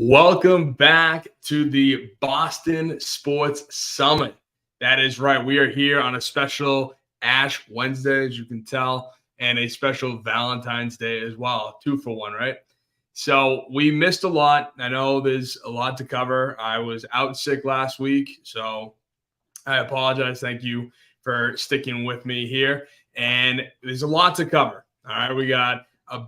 Welcome back to the Boston Sports Summit. That is right. We are here on a special Ash Wednesday, as you can tell, and a special Valentine's Day as well. Two for one, right? So we missed a lot. I know there's a lot to cover. I was out sick last week, so I apologize. Thank you for sticking with me here. And there's a lot to cover. All right. We got a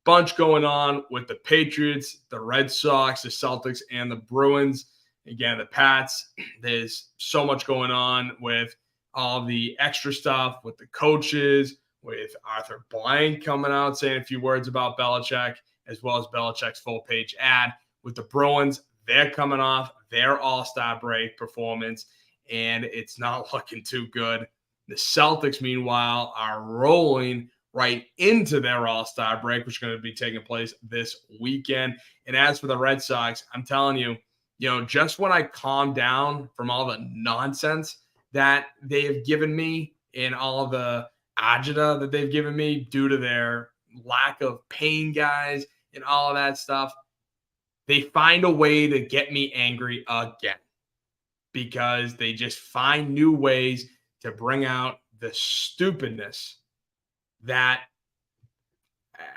bunch going on with the Patriots, the Red Sox, the Celtics, and the Bruins. Again, the Pats. There's so much going on with all the extra stuff with the coaches, with Arthur Blank coming out saying a few words about Belichick, as well as Belichick's full page ad. With the Bruins, they're coming off their all-star break performance, and it's not looking too good. The Celtics, meanwhile, are rolling right into their all-star break, which is going to be taking place this weekend. And as for the Red Sox, I'm telling you, just when I calm down from all the nonsense that they have given me and all the agita that they've given me due to their lack of pain guys and all of that stuff, they find a way to get me angry again because they just find new ways to bring out the stupidness that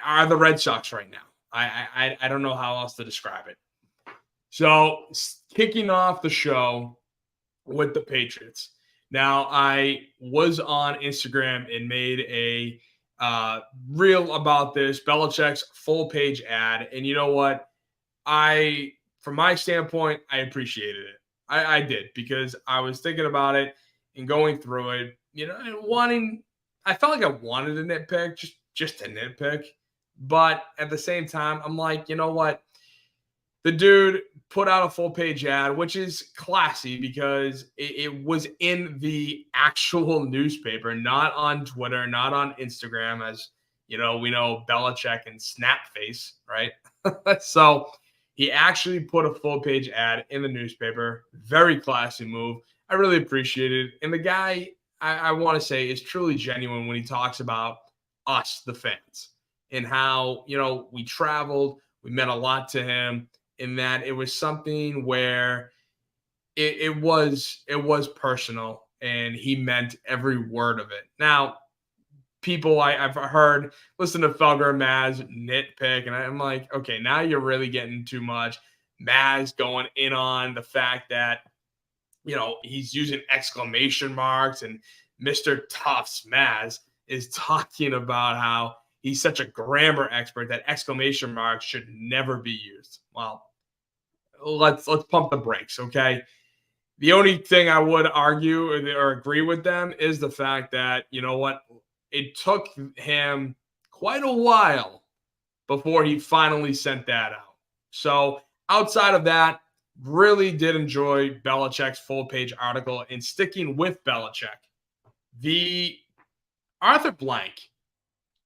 are the Red Sox right now. I don't know how else to describe it. So kicking off the show with the Patriots. Now, I was on Instagram and made a reel about this, Belichick's full page ad. And you know what? From my standpoint, I appreciated it. I did, because I was thinking about it and going through it, and I felt like I wanted to nitpick, just to nitpick. But at the same time, I'm like, you know what? The dude put out a full page ad, which is classy because it was in the actual newspaper, not on Twitter, not on Instagram, as we know Belichick and Snapface, right? So he actually put a full page ad in the newspaper. Very classy move. I really appreciate it. And the guy, I want to say, is truly genuine when he talks about us, the fans, and how, we traveled, we meant a lot to him, in that it was something where it was personal and he meant every word of it. Now, people I've heard listen to Felger and Maz nitpick, and I'm like, okay, now you're really getting too much. Maz going in on the fact that, he's using exclamation marks, and Mr. Tufts, Maz, is talking about how he's such a grammar expert that exclamation marks should never be used. Well, let's pump the brakes, okay? The only thing I would argue or agree with them is the fact that, you know what, it took him quite a while before he finally sent that out. So outside of that, really did enjoy Belichick's full page article. And sticking with Belichick, the Arthur Blank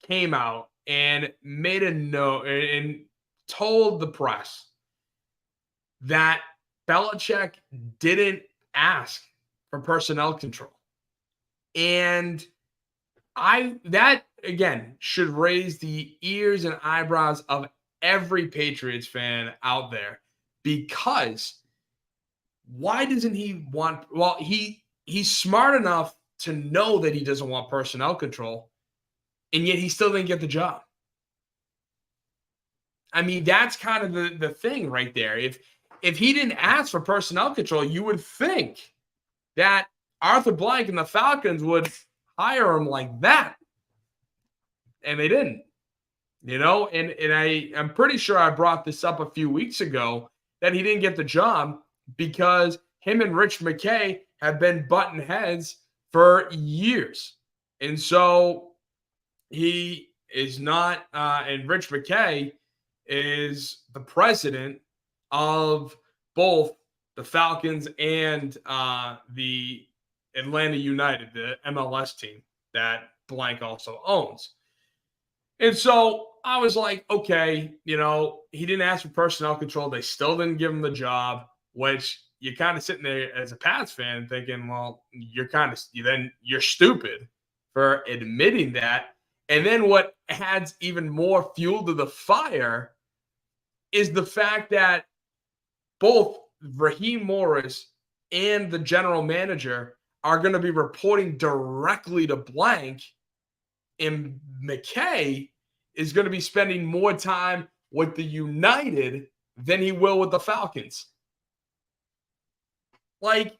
came out and made a note and told the press that Belichick didn't ask for personnel control. And that again should raise the ears and eyebrows of every Patriots fan out there, because why doesn't he want, well, he's smart enough to know that he doesn't want personnel control, and yet he still didn't get the job. I mean, that's kind of the thing right there. If he didn't ask for personnel control, you would think that Arthur Blank and the Falcons would hire him like that. And they didn't, and I'm pretty sure I brought this up a few weeks ago that he didn't get the job because him and Rich McKay have been button heads for years. And so he is not, and Rich McKay is the president of both the Falcons and the Atlanta United, the MLS team that Blank also owns. And so I was like, okay, he didn't ask for personnel control. They still didn't give him the job, which you're kind of sitting there as a Pats fan thinking, well, you're stupid for admitting that. And then what adds even more fuel to the fire is the fact that both Raheem Morris and the general manager are going to be reporting directly to Blank, and McKay is going to be spending more time with the United than he will with the Falcons. Like,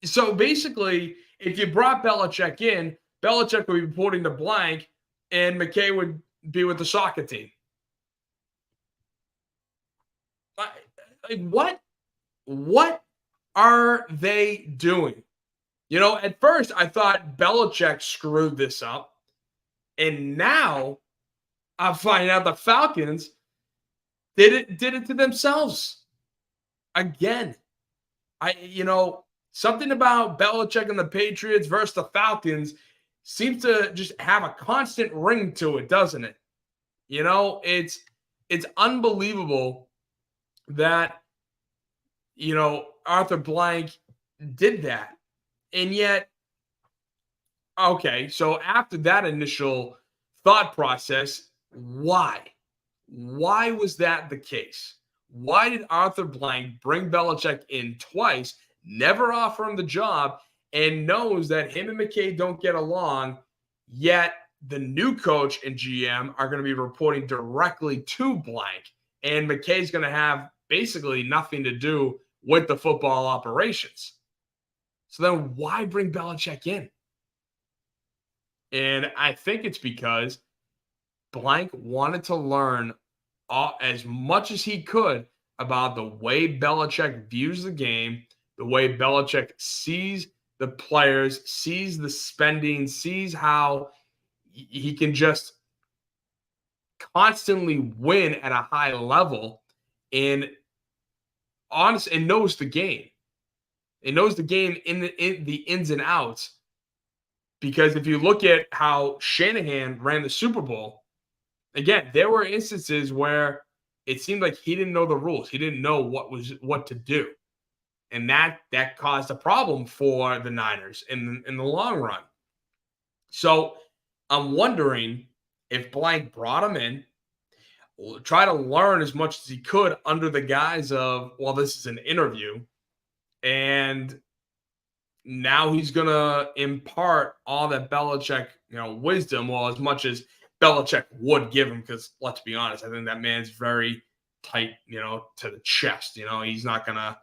so basically, if you brought Belichick in, Belichick would be reporting to Blank, and McKay would be with the soccer team. Like, what are they doing? You know, at first I thought Belichick screwed this up, and now I'm finding out the Falcons did it to themselves again. Something about Belichick and the Patriots versus the Falcons seems to just have a constant ring to it, doesn't it? You know, it's unbelievable that, Arthur Blank did that. And yet, okay, so after that initial thought process, why? Why was that the case? Why did Arthur Blank bring Belichick in twice, never offer him the job, and knows that him and McKay don't get along, yet the new coach and GM are going to be reporting directly to Blank, and McKay's going to have basically nothing to do with the football operations? So then why bring Belichick in? And I think it's because Blank wanted to learn as much as he could about the way Belichick views the game, the way Belichick sees the players, sees the spending, sees how he can just constantly win at a high level, and knows the game. It knows the game in the ins and outs. Because if you look at how Shanahan ran the Super Bowl, again, there were instances where it seemed like he didn't know the rules. He didn't know what to do. And that caused a problem for the Niners in the long run. So I'm wondering if Blank brought him in, try to learn as much as he could under the guise of, well, this is an interview, and now he's going to impart all that Belichick, wisdom, well, as much as Belichick would give him, because let's be honest, I think that man's very tight, to the chest. He's not going to,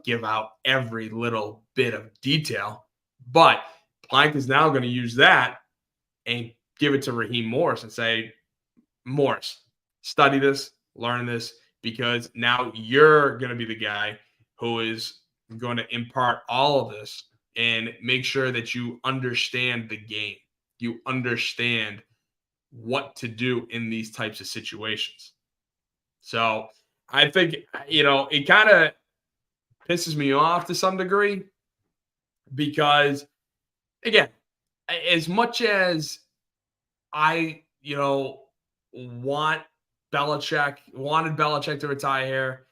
give out every little bit of detail. But Blank is now going to use that and give it to Raheem Morris and say, Morris, study this, learn this, because now you're going to be the guy who is going to impart all of this and make sure that you understand the game. You understand what to do in these types of situations. So I think, it kind of pisses me off to some degree because, again, as much as I, wanted Belichick to retire here,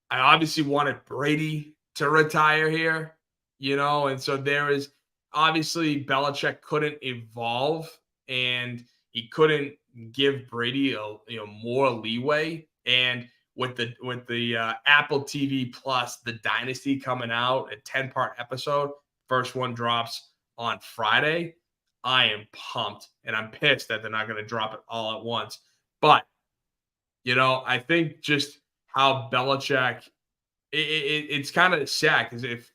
I obviously wanted Brady to retire here, and so there is obviously Belichick couldn't evolve and he couldn't give Brady more leeway. And with the Apple TV Plus, the Dynasty coming out, a 10-part episode, first one drops on Friday. I am pumped, and I'm pissed that they're not going to drop it all at once. But I think just how Belichick, it's kind of sad because if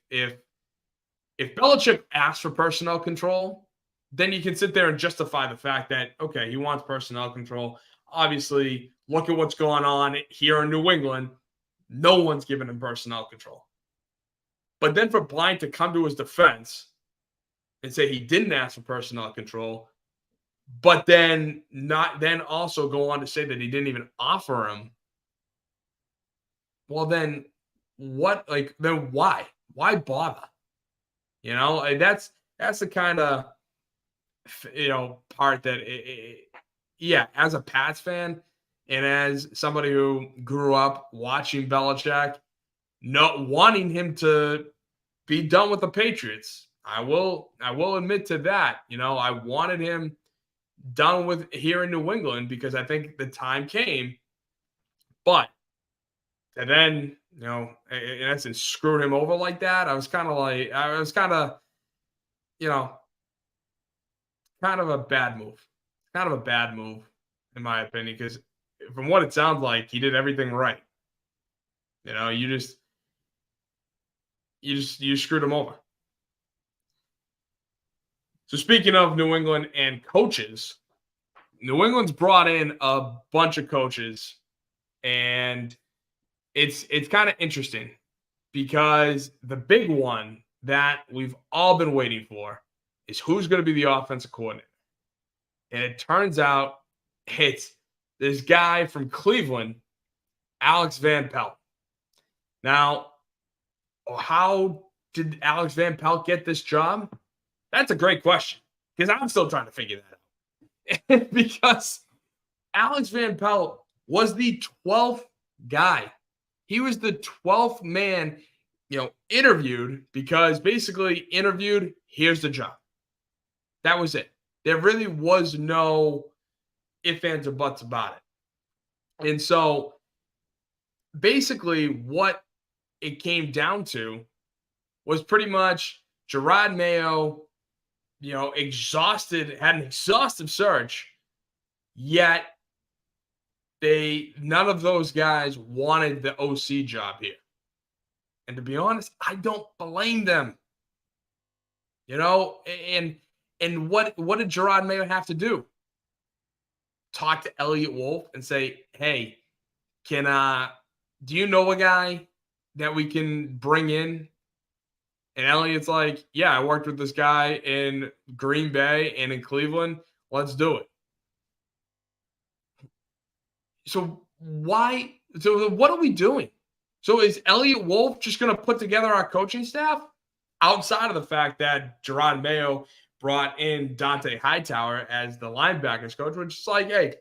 Belichick asks for personnel control, then you can sit there and justify the fact that, okay, he wants personnel control. Obviously, look at what's going on here in New England. No one's giving him personnel control. But then for Blank to come to his defense and say he didn't ask for personnel control, but then also go on to say that he didn't even offer him. Well, then what? Then why? Why bother? That's the kind of part that as a Pats fan and as somebody who grew up watching Belichick, not wanting him to be done with the Patriots, I will admit to that. I wanted him done with here in New England because I think the time came. But And then, in essence, screwed him over like that. I was kind of, you know, kind of a bad move. Kind of a bad move, in my opinion, because from what it sounds like, he did everything right. You screwed him over. So speaking of New England and coaches, New England's brought in a bunch of coaches, and it's kind of interesting because the big one that we've all been waiting for is who's going to be the offensive coordinator. And it turns out it's this guy from Cleveland, Alex Van Pelt. Now, how did Alex Van Pelt get this job? That's a great question because I'm still trying to figure that out. Because Alex Van Pelt was the 12th guy. He was the 12th man, interviewed because basically interviewed, here's the job. That was it. There really was no ifs, ands, or buts about it. And so basically what it came down to was pretty much Gerard Mayo, had an exhaustive search, yet none of those guys wanted the OC job here. And to be honest, I don't blame them. And what did Gerard Mayo have to do? Talk to Elliot Wolf and say, hey, do you know a guy that we can bring in? And Elliot's like, yeah, I worked with this guy in Green Bay and in Cleveland. Let's do it. So what are we doing? So is Elliot Wolf just going to put together our coaching staff outside of the fact that Gerard Mayo brought in Dante Hightower as the linebackers coach, which is like, hey,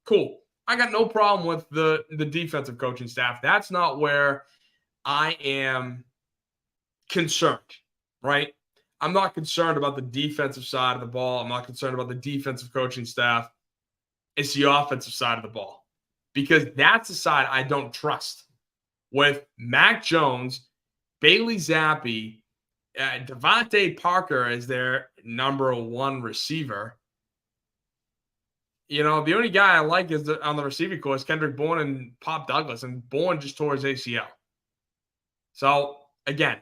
cool. I got no problem with the defensive coaching staff. That's not where I am concerned, right? I'm not concerned about the defensive side of the ball. I'm not concerned about the defensive coaching staff. It's the offensive side of the ball because that's the side I don't trust. With Mac Jones, Bailey Zappi, Devontae Parker as their number one receiver. The only guy I like is on the receiving course, Kendrick Bourne and Pop Douglas, and Bourne just tore his ACL. So again,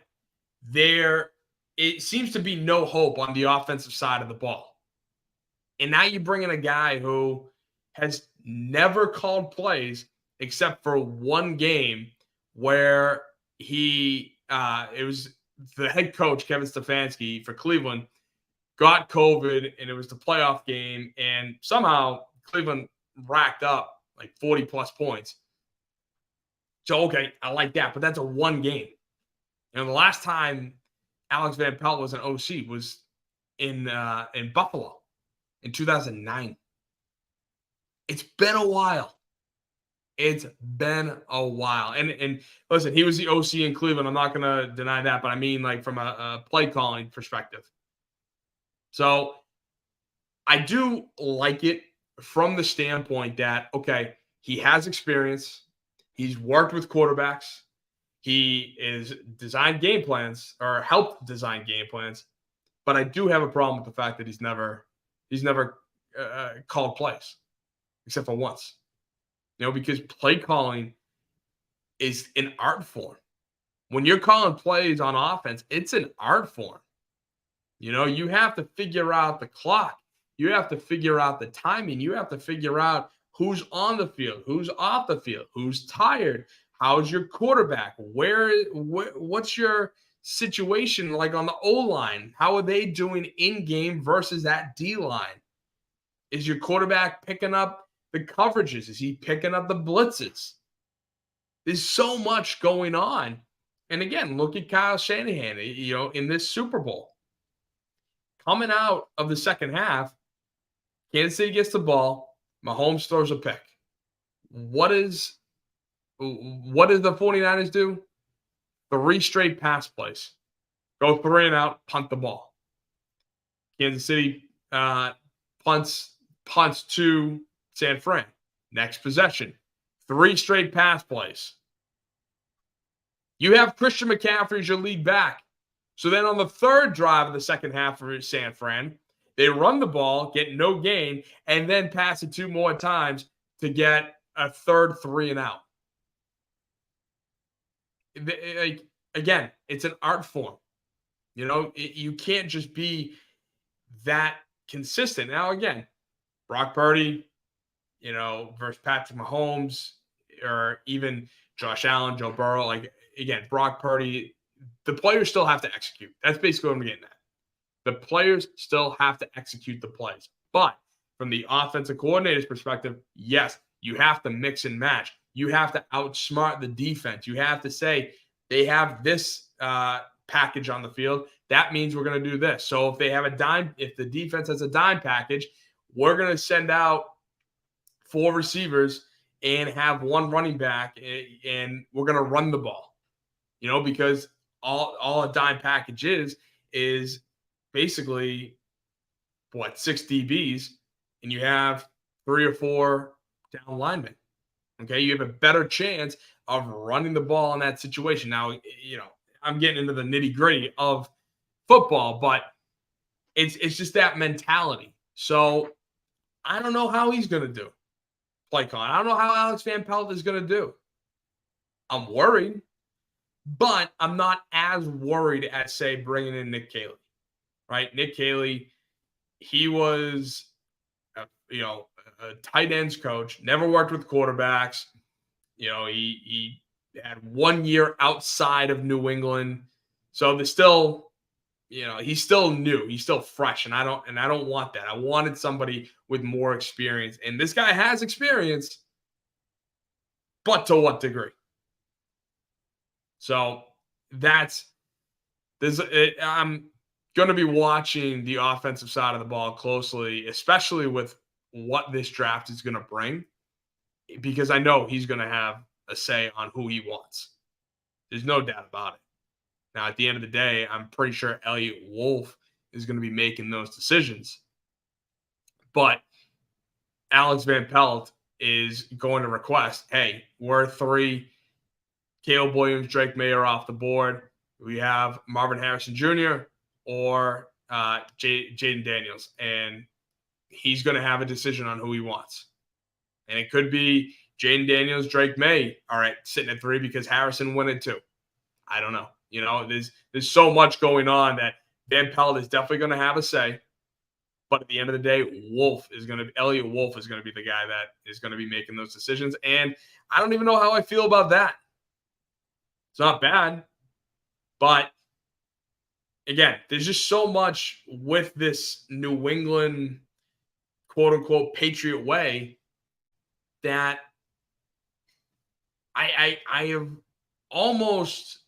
it seems to be no hope on the offensive side of the ball. And now you bring in a guy who has never called plays except for one game where it was the head coach, Kevin Stefanski for Cleveland, got COVID, and it was the playoff game, and somehow Cleveland racked up like 40-plus points. So, okay, I like that, but that's a one game. The last time Alex Van Pelt was an OC was in Buffalo in 2009. It's been a while. It's been a while. And listen, he was the OC in Cleveland. I'm not going to deny that, but I mean like from a play calling perspective. So I do like it from the standpoint that, okay, he has experience. He's worked with quarterbacks. He is designed game plans or helped design game plans. But I do have a problem with the fact that he's never called plays except for once. Because play calling is an art form. When you're calling plays on offense, it's an art form. You have to figure out the clock. You have to figure out the timing. You have to figure out who's on the field, who's off the field, who's tired. How's your quarterback? What's your situation like on the O-line? How are they doing in-game versus that D-line? Is your quarterback picking up the coverages? Is he picking up the blitzes? There's so much going on. And again, look at Kyle Shanahan, in this Super Bowl. Coming out of the second half, Kansas City gets the ball. Mahomes throws a pick. What does the 49ers do? 3 straight pass plays. Go 3 and out, punt the ball. Kansas City punts to San Fran. Next possession. 3 straight pass plays. You have Christian McCaffrey as your lead back. So then on the third drive of the second half for San Fran, they run the ball, get no gain, and then pass it 2 more times to get a third 3 and out. Like, again, it's an art form. You can't just be that consistent. Now, again, Brock Purdy, versus Patrick Mahomes, or even Josh Allen, Joe Burrow. Like, again, Brock Purdy, the players still have to execute. That's basically what I'm getting at. The players still have to execute the plays. But from the offensive coordinator's perspective, yes, you have to mix and match. You have to outsmart the defense. You have to say, they have this package on the field. That means we're going to do this. So if they have a dime, if the defense has a dime package, we're going to send out 4 receivers and have 1 running back, and we're going to run the ball. Because all a dime package is basically 6 DBs, and you have 3 or 4 down linemen. Okay, you have a better chance of running the ball in that situation. Now, I'm getting into the nitty-gritty of football, but it's just that mentality. So I don't know how he's going to do play calling. I don't know how Alex Van Pelt is going to do. I'm worried, but I'm not as worried as, say, bringing in Nick Caley, right? Nick Caley, he was, a tight ends coach, never worked with quarterbacks. He had 1 year outside of New England. So there's still, he's still new. He's still fresh. And I don't want that. I wanted somebody with more experience. And this guy has experience, but to what degree? So I'm going to be watching the offensive side of the ball closely, especially with what this draft is going to bring, because I know he's going to have a say on who he wants. There's no doubt about it. Now, at the end of the day, I'm pretty sure Elliott Wolf is going to be making those decisions. But Alex Van Pelt is going to request, hey, we're 3. Caleb Williams, Drake May are off the board. We have Marvin Harrison Jr. or Jaden Daniels. And he's going to have a decision on who he wants. And it could be Jaden Daniels, Drake May, all right, sitting at 3 because Harrison went at 2. I don't know. There's so much going on that Van Pelt is definitely going to have a say. But at the end of the day, Elliott Wolf is going to be the guy that is going to be making those decisions. And I don't even know how I feel about that. It's not bad. But again, there's just so much with this New England, quote unquote, Patriot way that I almost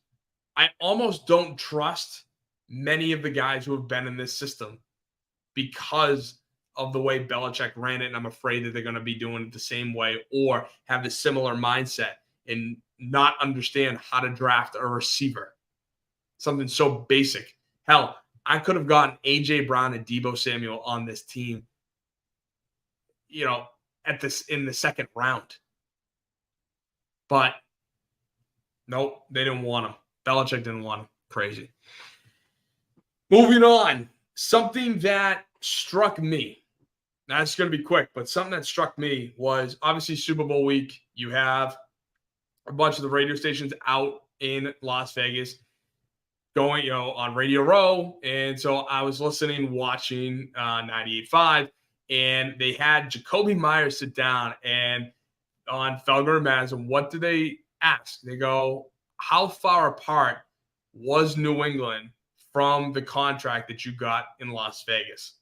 don't trust many of the guys who have been in this system because of the way Belichick ran it. And I'm afraid that they're going to be doing it the same way or have the similar mindset and not understand how to draft a receiver. Something so basic. Hell, I could have gotten A.J. Brown and Deebo Samuel on this team, in the second round. But nope, they didn't want him. Belichick didn't want him. Crazy. Moving on. Something that struck me. Now, it's going to be quick, but something that struck me was obviously Super Bowl week. You have a bunch of the radio stations out in Las Vegas going, on Radio Row. And so I was watching 98.5, and they had Jakobi Meyers sit down and on Felger and Madison. What do they ask? They go, how far apart was New England from the contract that you got in Las Vegas?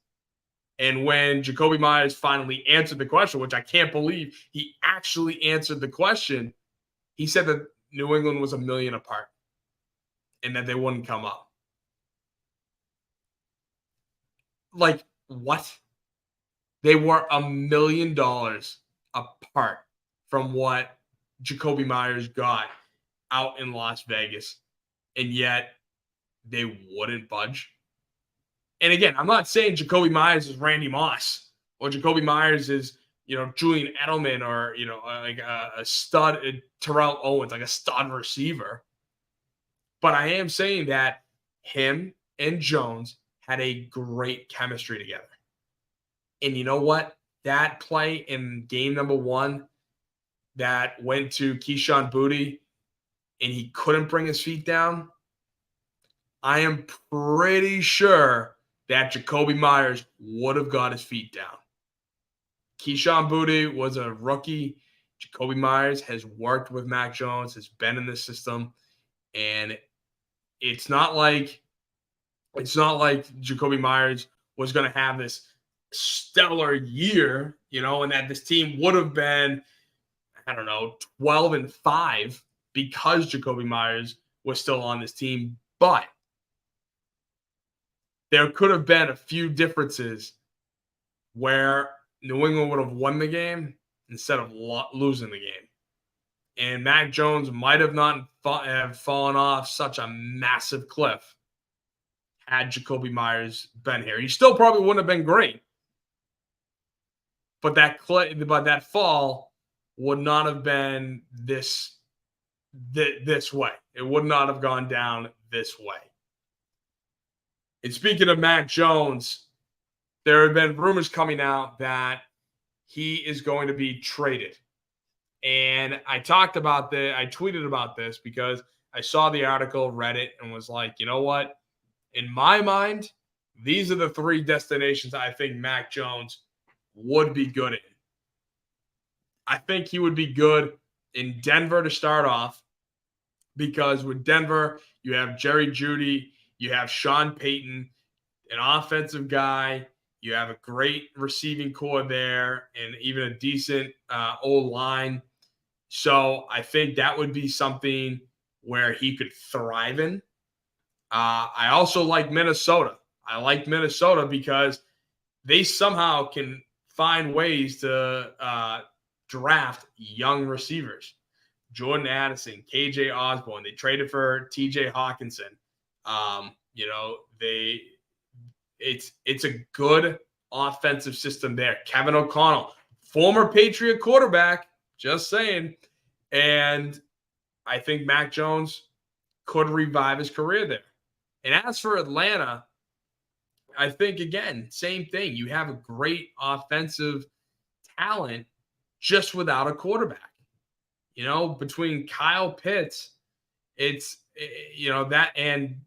And when Jakobi Meyers finally answered the question, which I can't believe he actually answered the question, he said that New England was $1 million apart and that they wouldn't come up. Like, what? They were $1 million apart from what Jakobi Meyers got out in Las Vegas, and yet they wouldn't budge. And again, I'm not saying Jakobi Meyers is Randy Moss or Jakobi Meyers is, Julian Edelman or, like a stud, Terrell Owens, like a stud receiver. But I am saying that him and Jones had a great chemistry together. And you know what? That play in game number 1 that went to Keyshawn Boutte and he couldn't bring his feet down, I am pretty sure that Jakobi Meyers would have got his feet down. Keyshawn Boutte was a rookie. Jakobi Meyers has worked with Mac Jones, has been in the system, and it's not like Jakobi Meyers was going to have this stellar year, and that this team would have been, 12-5 because Jakobi Meyers was still on this team. But there could have been a few differences where New England would have won the game instead of losing the game. And Mac Jones might have not have fallen off such a massive cliff had Jakobi Meyers been here. He still probably wouldn't have been great. But that fall would not have been this way. It would not have gone down this way. And speaking of Mac Jones, there have been rumors coming out that he is going to be traded. And I tweeted about this because I saw the article, read it, and was like, you know what? In my mind, these are the 3 destinations I think Mac Jones would be good in. I think he would be good in Denver to start off, because with Denver, you have Jerry Jeudy, you have Sean Payton, an offensive guy, you have a great receiving core there, and even a decent O-line. So I think that would be something where he could thrive in. I also like Minnesota. I like Minnesota because they somehow can find ways to draft young receivers. Jordan Addison, KJ Osborne. They traded for TJ Hawkinson. It's a good offensive system there. Kevin O'Connell, former Patriot quarterback, just saying. And I think Mac Jones could revive his career there. And as for Atlanta, I think, again, same thing. You have a great offensive talent just without a quarterback. Between Kyle Pitts, it's, that and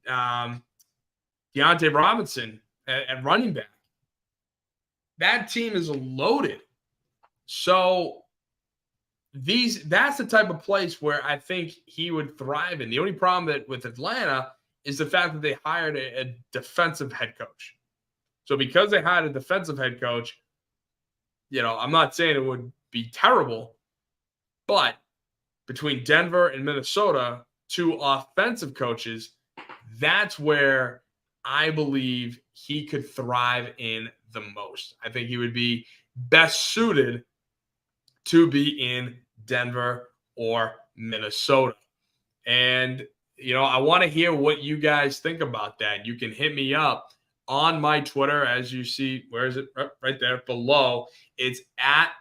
Deontay Robinson at running back. That team is loaded. So that's the type of place where I think he would thrive in. The only problem with Atlanta is the fact that they hired a defensive head coach. So because they hired a defensive head coach, I'm not saying it would be terrible, but between Denver and Minnesota, 2 offensive coaches, that's where I believe he could thrive in the most. I think he would be best suited to be in Denver or Minnesota. And, I want to hear what you guys think about that. You can hit me up on my Twitter, as you see. Where is it? Right there below. It's at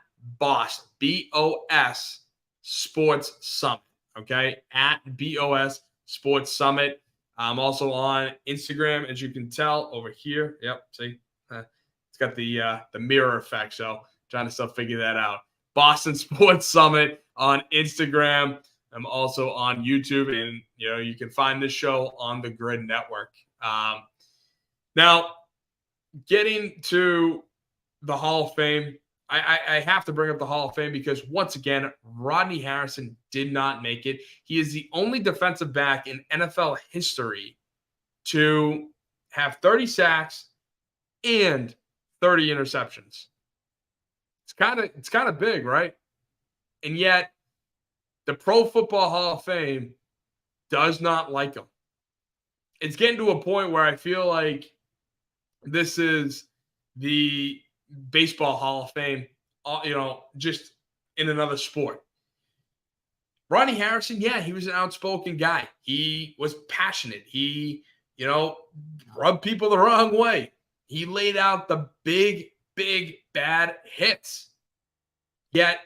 BOS, BOS Sports Summit. Okay? At BOS Sports Summit. I'm also on Instagram, as you can tell over here. Yep. See? It's got the mirror effect. So trying to still figure that out. Boston Sports Summit on Instagram. I'm also on YouTube, and you can find this show on the Grid Network. Now, getting to the Hall of Fame, I have to bring up the Hall of Fame because, once again, Rodney Harrison did not make it. He is the only defensive back in NFL history to have 30 sacks and 30 interceptions. It's kind of big, right? And yet, the Pro Football Hall of Fame does not like him. It's getting to a point where I feel like this is the Baseball Hall of Fame, just in another sport. Rodney Harrison, yeah, he was an outspoken guy. He was passionate. He, rubbed people the wrong way. He laid out the big, bad hits. Yet,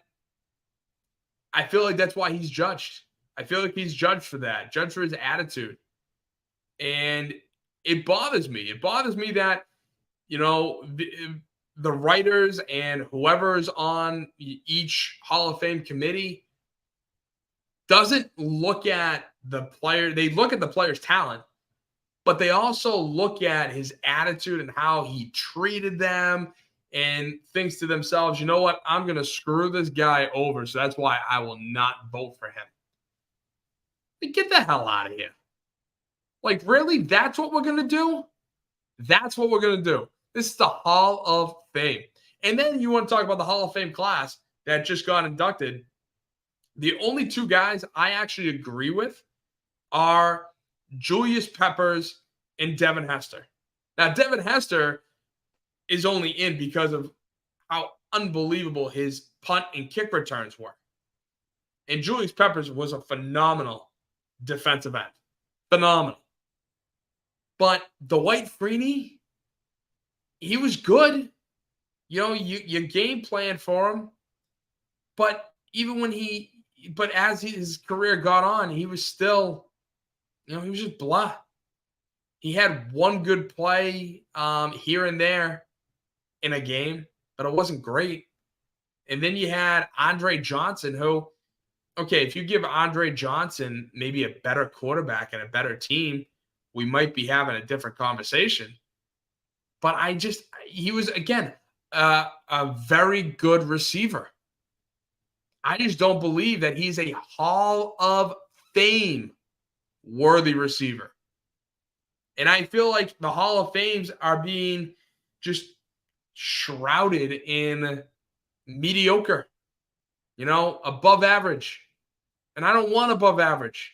I feel like that's why he's judged. I feel like he's judged for that, judged for his attitude. And it bothers me. It bothers me that, the writers and whoever's on each Hall of Fame committee doesn't look at the player. They look at the player's talent, but they also look at his attitude and how he treated them and thinks to themselves, you know what? I'm going to screw this guy over. So that's why I will not vote for him. Get the hell out of here. Like, really? That's what we're going to do? That's what we're going to do. This is the Hall of Fame. And then you want to talk about the Hall of Fame class that just got inducted. The only two guys I actually agree with are Julius Peppers and Devin Hester. Now, Devin Hester is only in because of how unbelievable his punt and kick returns were. And Julius Peppers was a phenomenal defensive end. Phenomenal. But Dwight Freeney, he was good. You game plan for him. But as his career got on, he was still, he was just blah. He had one good play here and there in a game, but it wasn't great. And then you had Andre Johnson, who, okay, if you give Andre Johnson maybe a better quarterback and a better team, we might be having a different conversation. But he was, again, a very good receiver. I just don't believe that he's a Hall of Fame worthy receiver. And I feel like the Hall of Fames are being just shrouded in mediocre, above average. And I don't want above average.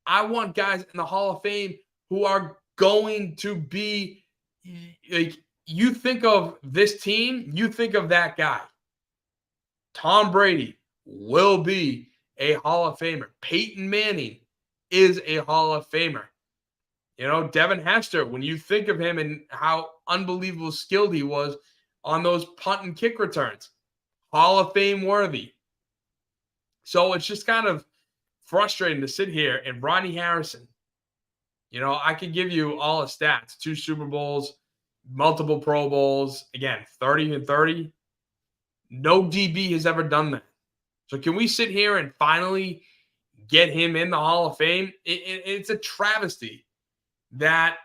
I want guys in the Hall of Fame who are going to be, like, you think of this team, you think of that guy. Tom Brady will be a Hall of Famer. Peyton Manning is a Hall of Famer. Devin Hester, when you think of him and how unbelievable skilled he was on those punt and kick returns, Hall of Fame worthy. So it's just kind of frustrating to sit here and Ronnie Harrison. I could give you all the stats: 2 Super Bowls, multiple Pro Bowls, again, 30 and 30. No DB has ever done that. So can we sit here and finally get him in the Hall of Fame? It's a travesty that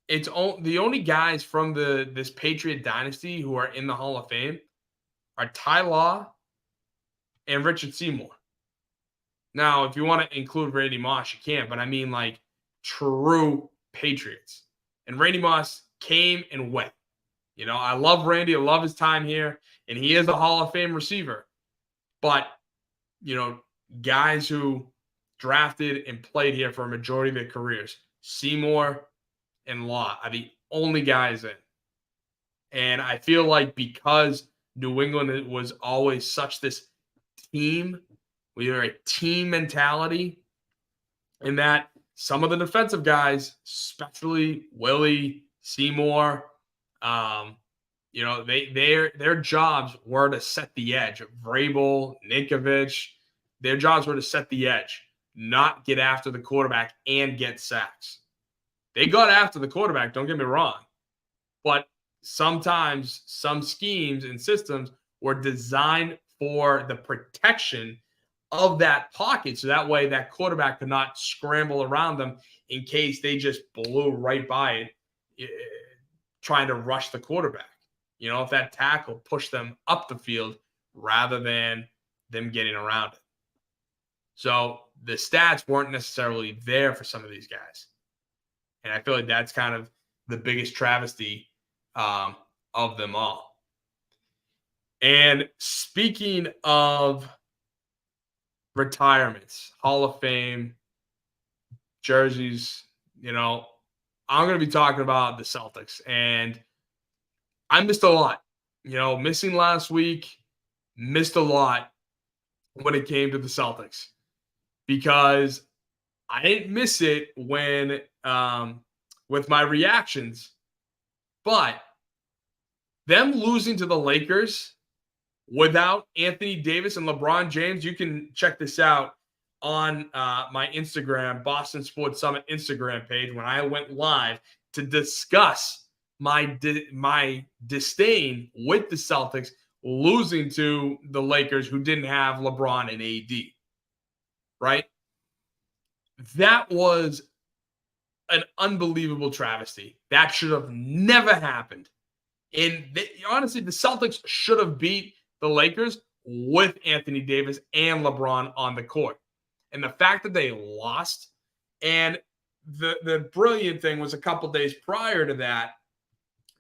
it's the only guys from this Patriot dynasty who are in the Hall of Fame are Ty Law and Richard Seymour. Now, if you want to include Randy Moss, you can, but I mean like true Patriots. And Randy Moss came and went. I love Randy. I love his time here. And he is a Hall of Fame receiver. But, guys who drafted and played here for a majority of their careers, Seymour and Law are the only guys in. And I feel like because New England was always such this team, we are a team mentality, and that some of the defensive guys, especially Willie, Seymour, their jobs were to set the edge. Vrabel, Ninkovich, their jobs were to set the edge, not get after the quarterback and get sacks. They got after the quarterback, don't get me wrong. But sometimes some schemes and systems were designed for the protection of that pocket. So that way that quarterback could not scramble around them in case they just blew right by it, trying to rush the quarterback. If that tackle pushed them up the field rather than them getting around it. So the stats weren't necessarily there for some of these guys. And I feel like that's kind of the biggest travesty of them all. And speaking of retirements, Hall of Fame, jerseys, I'm going to be talking about the Celtics. And I missed a lot. Missing last week, missed a lot when it came to the Celtics. Because I didn't miss it when with my reactions. But them losing to the Lakers without Anthony Davis and LeBron James, you can check this out on my Instagram, Boston Sports Summit Instagram page, when I went live to discuss my disdain with the Celtics losing to the Lakers, who didn't have LeBron and AD, right? That was an unbelievable travesty. That should have never happened. And honestly, the Celtics should have beat the Lakers with Anthony Davis and LeBron on the court. And the fact that they lost, and the brilliant thing was a couple days prior to that,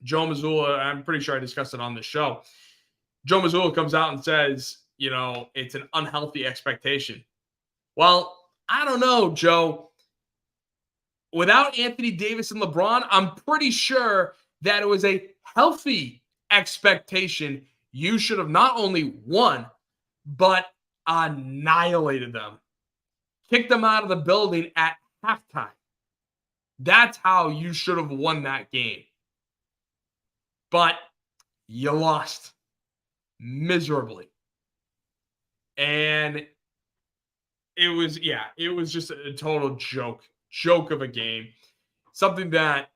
Joe Mazzulla, I'm pretty sure I discussed it on the show, Joe Mazzulla comes out and says, it's an unhealthy expectation. Well, I don't know, Joe. Without Anthony Davis and LeBron, I'm pretty sure that it was a healthy expectation. You should have not only won, but annihilated them. Kicked them out of the building at halftime. That's how you should have won that game. But you lost miserably. And it was just a total joke of a game. Something that,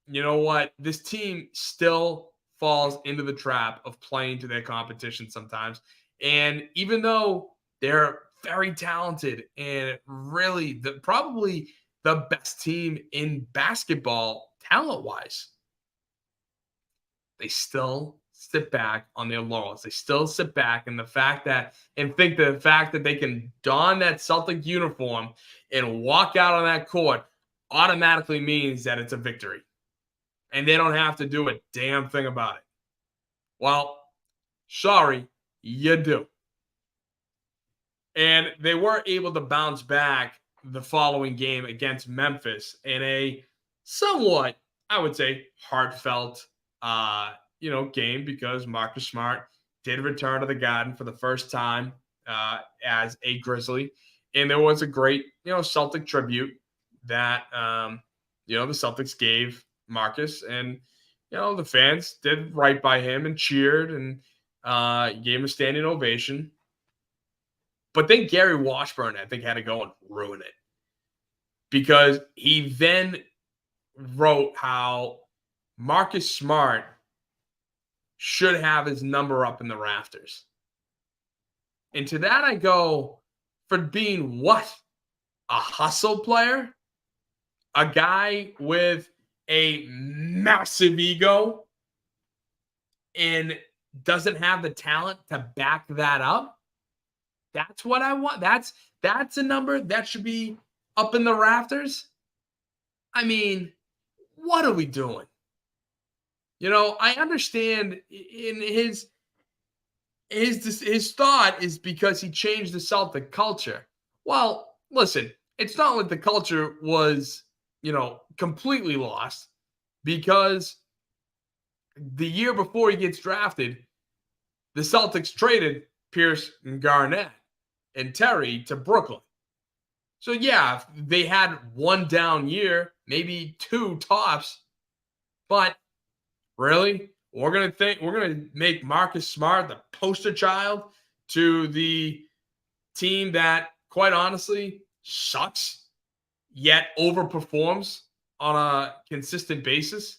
you know what, this team still falls into the trap of playing to their competition sometimes. And even though they're very talented and really probably the best team in basketball talent-wise, they still sit back on their laurels. They still sit back and think the fact that they can don that Celtic uniform and walk out on that court automatically means that it's a victory. And they don't have to do a damn thing about it. Well, sorry, you do. And they were able to bounce back the following game against Memphis in a somewhat, I would say, heartfelt game, because Marcus Smart did return to the Garden for the first time as a Grizzly. And there was a great, Celtic tribute that, the Celtics gave Marcus. And, the fans did right by him and cheered and gave him a standing ovation. But then Gary Washburn, I think, had to go and ruin it, because he then wrote how Marcus Smart should have his number up in the rafters. And to that I go, for being what? A hustle player? A guy with a massive ego and doesn't have the talent to back that up? That's what I want. That's a number that should be up in the rafters. I mean, what are we doing? I understand in his thought is because he changed the Celtic culture. Well, listen, it's not like the culture was, completely lost, because the year before he gets drafted, the Celtics traded Pierce and Garnett and Terry to Brooklyn. So yeah, they had one down year, maybe two tops, but really, we're gonna make Marcus Smart the poster child to the team that, quite honestly, sucks yet overperforms on a consistent basis?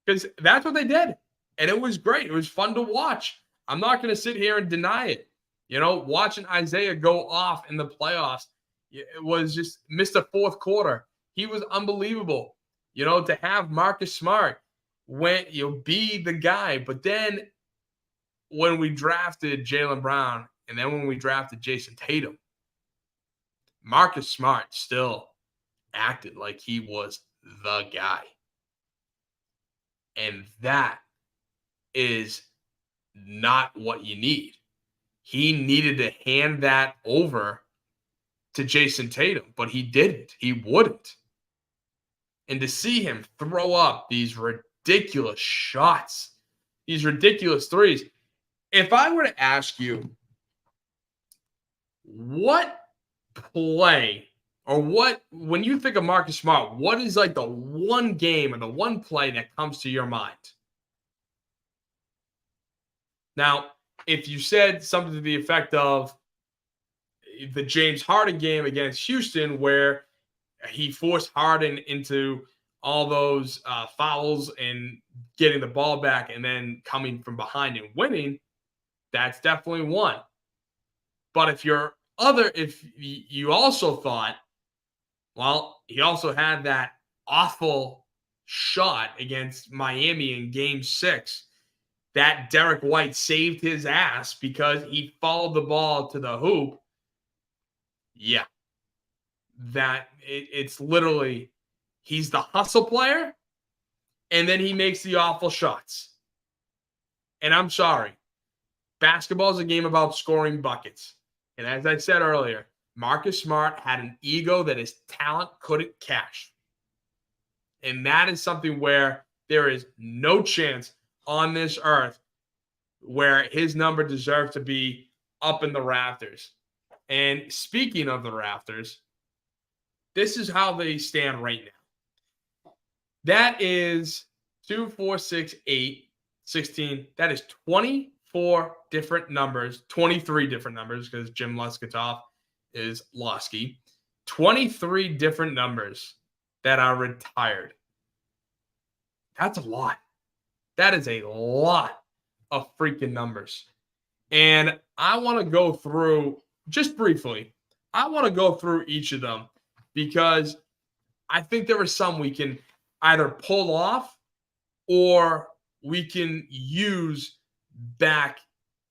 Because that's what they did, and it was great. It was fun to watch. I'm not going to sit here and deny it. Watching Isaiah go off in the playoffs, it was just missed a fourth quarter. He was unbelievable. To have Marcus Smart be the guy. But then when we drafted Jaylen Brown, and then when we drafted Jason Tatum, Marcus Smart still acted like he was the guy. And that is not what you need. He needed to hand that over to Jason Tatum, but he didn't. He wouldn't. And to see him throw up these ridiculous shots, these ridiculous threes. If I were to ask you, what play, or when you think of Marcus Smart, what is like the one game or the one play that comes to your mind? Now, if you said something to the effect of, the James Harden game against Houston, where he forced Harden into all those fouls and getting the ball back and then coming from behind and winning, that's definitely one. But if you also thought, well, he also had that awful shot against Miami in game 6 that Derek White saved his ass because he followed the ball to the hoop. Yeah, it's literally, he's the hustle player and then he makes the awful shots. And I'm sorry, basketball is a game about scoring buckets. And as I said earlier, Marcus Smart had an ego that his talent couldn't catch. And that is something where there is no chance on this earth where his number deserves to be up in the rafters. And speaking of the rafters, this is how they stand right now. That is 2, 4, 6, 8, 16. That is 24 different numbers, 23 different numbers because Jim Leskatoff is Losky. 23 different numbers that are retired. That's a lot. That is a lot of freaking numbers. And I want to go through, just briefly, I want to go through each of them because I think there are some we can either pull off or we can use back,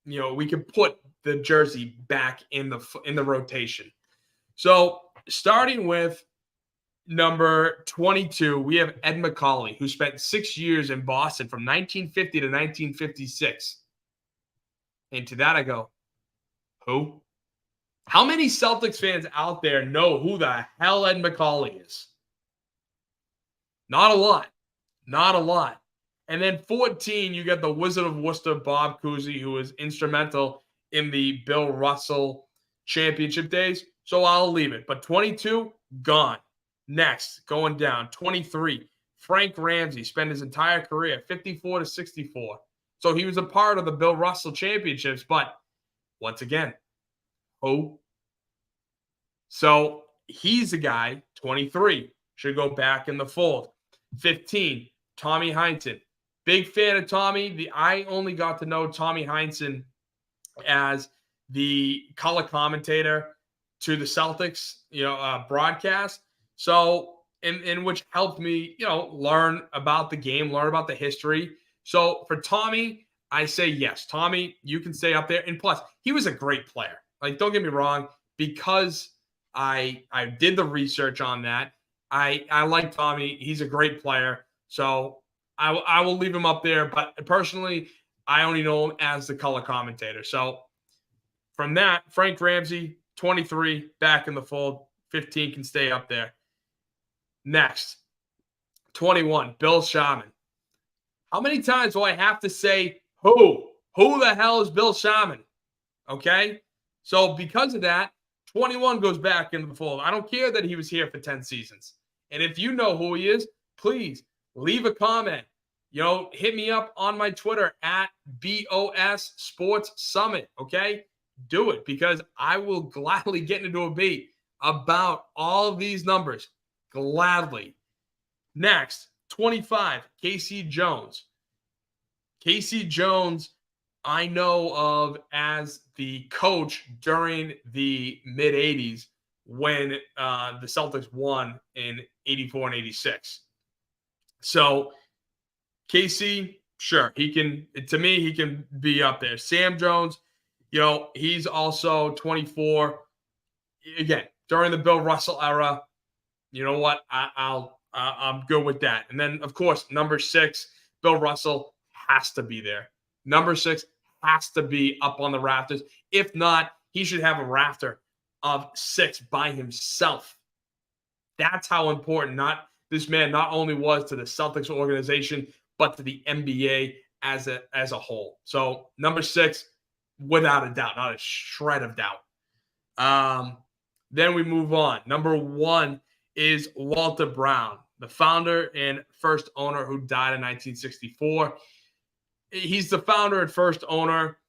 we can put the jersey back in the rotation. So starting with number 22, we have Ed Macauley, who spent 6 years in Boston from 1950 to 1956. And to that I go, who? How many Celtics fans out there know who the hell Ed Macauley is? Not a lot. Not a lot. And then 14, you get the Wizard of Worcester, Bob Cousy, who was instrumental in the Bill Russell championship days. So I'll leave it. But 22, gone. Next, going down, 23, Frank Ramsey spent his entire career 54 to 64. So he was a part of the Bill Russell championships, but once again, who? So he's the guy, 23, should go back in the fold. 15, Tommy Heinsohn. Big fan of Tommy. I only got to know Tommy Heinsohn as the color commentator to the Celtics, broadcast. So, in which helped me, learn about the game, learn about the history. So for Tommy, I say yes. Tommy, you can stay up there. And plus, he was a great player. Like, don't get me wrong, because I did the research on that. I like Tommy. He's a great player. So I will leave him up there. But personally, I only know him as the color commentator. So from that, Frank Ramsey, 23, back in the fold. 15 can stay up there. Next, 21, Bill Sharman. How many times will I have to say who? Who the hell is Bill Sharman? Okay? So because of that, 21 goes back into the fold. I don't care that he was here for 10 seasons. And if you know who he is, please leave a comment. Hit me up on my Twitter at BOS Sports Summit. Okay? Do it because I will gladly get into a beat about all of these numbers. Gladly. Next, 25, K.C. Jones. K.C. Jones, I know of as the coach during the mid-'80s when the Celtics won in 84 and 86. So, K.C., sure, he can be up there. Sam Jones, he's also 24. Again, during the Bill Russell era, you know what? I'm good with that. And then, of course, number 6, Bill Russell has to be there. Number 6 has to be up on the rafters. If not, he should have a rafter of 6 by himself. That's how important this man not only was to the Celtics organization, but to the NBA as a whole. So number 6, without a doubt, not a shred of doubt. Then we move on. Number 1 is Walter Brown, the founder and first owner who died in 1964. He's the founder and first owner.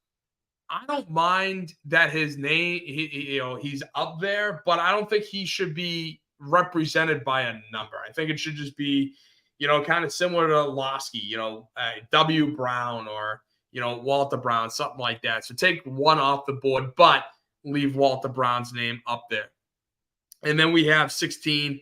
I don't mind that his name, he's up there, but I don't think he should be represented by a number. I think it should just be, kind of similar to Losky, W. Brown or, Walter Brown, something like that. So take one off the board, but leave Walter Brown's name up there. And then we have 16,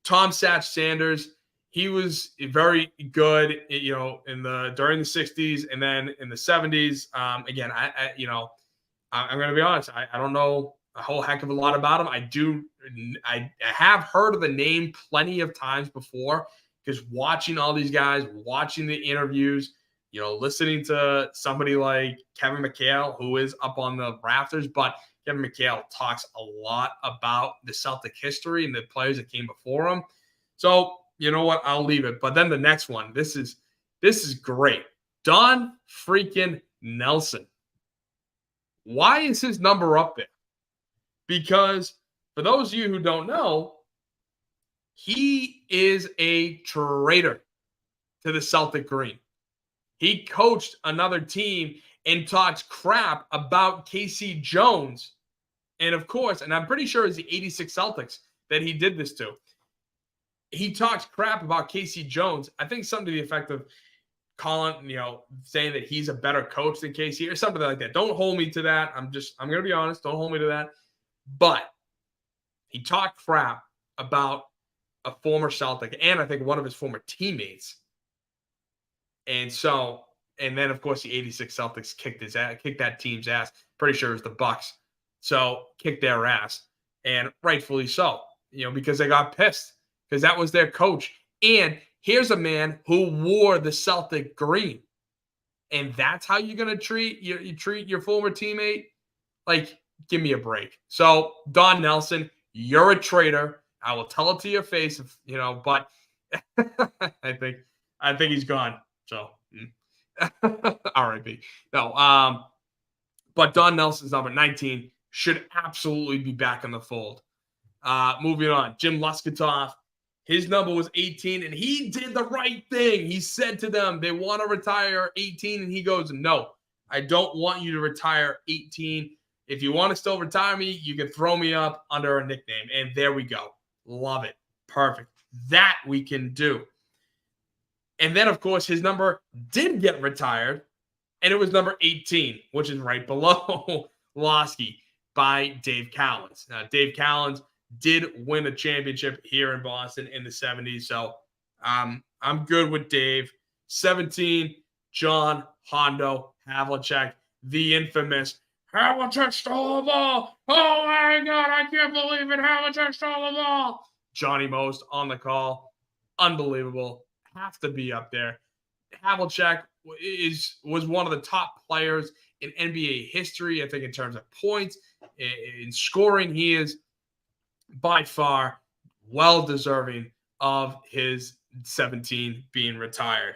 Tom Satch Sanders. He was very good, during the 60s and then in the 70s. Again, I'm going to be honest. I don't know a whole heck of a lot about him. I have heard of the name plenty of times before because watching all these guys, watching the interviews, listening to somebody like Kevin McHale, who is up on the rafters, but Kevin McHale talks a lot about the Celtic history and the players that came before him. So, you know what? I'll leave it. But then the next one, this is great. Don freaking Nelson. Why is his number up there? Because for those of you who don't know, he is a traitor to the Celtic Green. He coached another team and talks crap about Casey Jones. And of course, and I'm pretty sure it's the 86 Celtics that he did this to. He talks crap about Casey Jones. I think something to the effect of calling, saying that he's a better coach than Casey or something like that. Don't hold me to that. I'm going to be honest. Don't hold me to that. But he talked crap about a former Celtic and I think one of his former teammates. And then of course the 86 Celtics kicked that team's ass. Pretty sure it was the Bucks. So kicked their ass, and rightfully so, because they got pissed because that was their coach. And here's a man who wore the Celtic green, and that's how you're gonna treat your former teammate. Like, give me a break. So Don Nelson, you're a traitor. I will tell it to your face, but I think he's gone. So R.I.P. No, but Don Nelson's number 19 should absolutely be back in the fold. Moving on, Jim Luskatoff, his number was 18, and he did the right thing. He said to them, they want to retire 18, and he goes, no, I don't want you to retire 18. If you want to still retire me, you can throw me up under a nickname. And there we go. Love it. Perfect. That we can do. And then, of course, his number did get retired, and it was number 18, which is right below Losky by Dave Cowens. Now, Dave Cowens did win a championship here in Boston in the 70s, so I'm good with Dave. 17, John Hondo Havlicek, the infamous Havlicek stole the ball. Oh, my God, I can't believe it. Havlicek stole the ball. Johnny Most on the call. Unbelievable. Have to be up there. Havlicek was one of the top players in NBA history, I think, in terms of points, in scoring. He is by far well-deserving of his 17 being retired.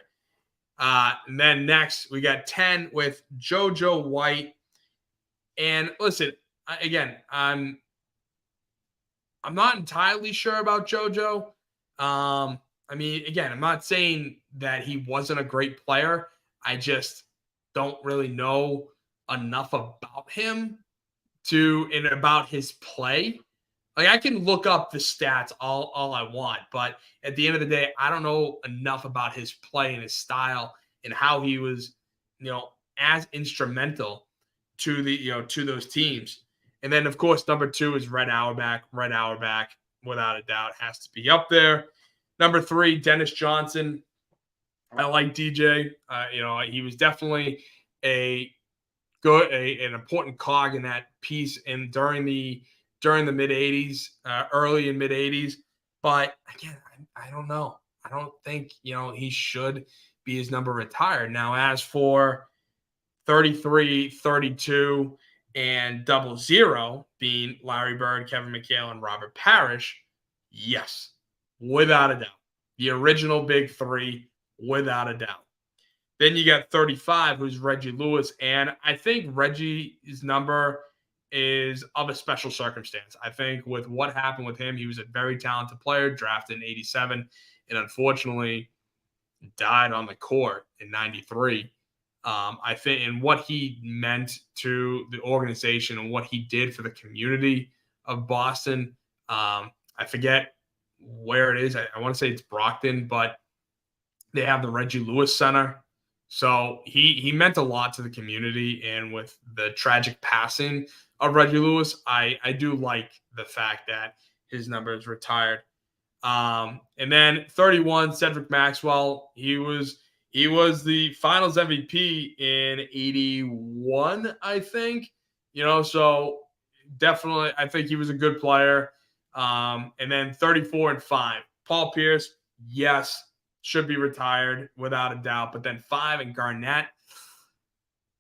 And then next, we got 10 with JoJo White. And listen, again, I'm not entirely sure about JoJo. I mean, again, I'm not saying that he wasn't a great player. I just don't really know enough about him and about his play. Like, I can look up the stats all I want, but at the end of the day, I don't know enough about his play and his style and how he was, as instrumental to to those teams. And then, of course, number 2 is Red Auerbach. Red Auerbach, without a doubt, has to be up there. Number 3, Dennis Johnson. I like DJ. He was definitely an important cog in that piece and during the mid 80s, early and mid 80s. But again, I don't know. I don't think, he should be his number retired. Now, as for 33, 32, and 00 being Larry Bird, Kevin McHale, and Robert Parrish, yes, without a doubt. The original big three, without a doubt. Then you got 35, who's Reggie Lewis. And I think Reggie's number is of a special circumstance. I think with what happened with him, he was a very talented player, drafted in 87, and unfortunately died on the court in 93. I think, and what he meant to the organization and what he did for the community of Boston. I forget where it is. I want to say it's Brockton, but they have the Reggie Lewis Center. So he meant a lot to the community, and with the tragic passing of Reggie Lewis, I do like the fact that his number is retired. And then 31, Cedric Maxwell. He was the Finals MVP in 81, I think. So definitely, I think he was a good player. And then 34 and 5, Paul Pierce. Yes, should be retired without a doubt. But then 5 and Garnett.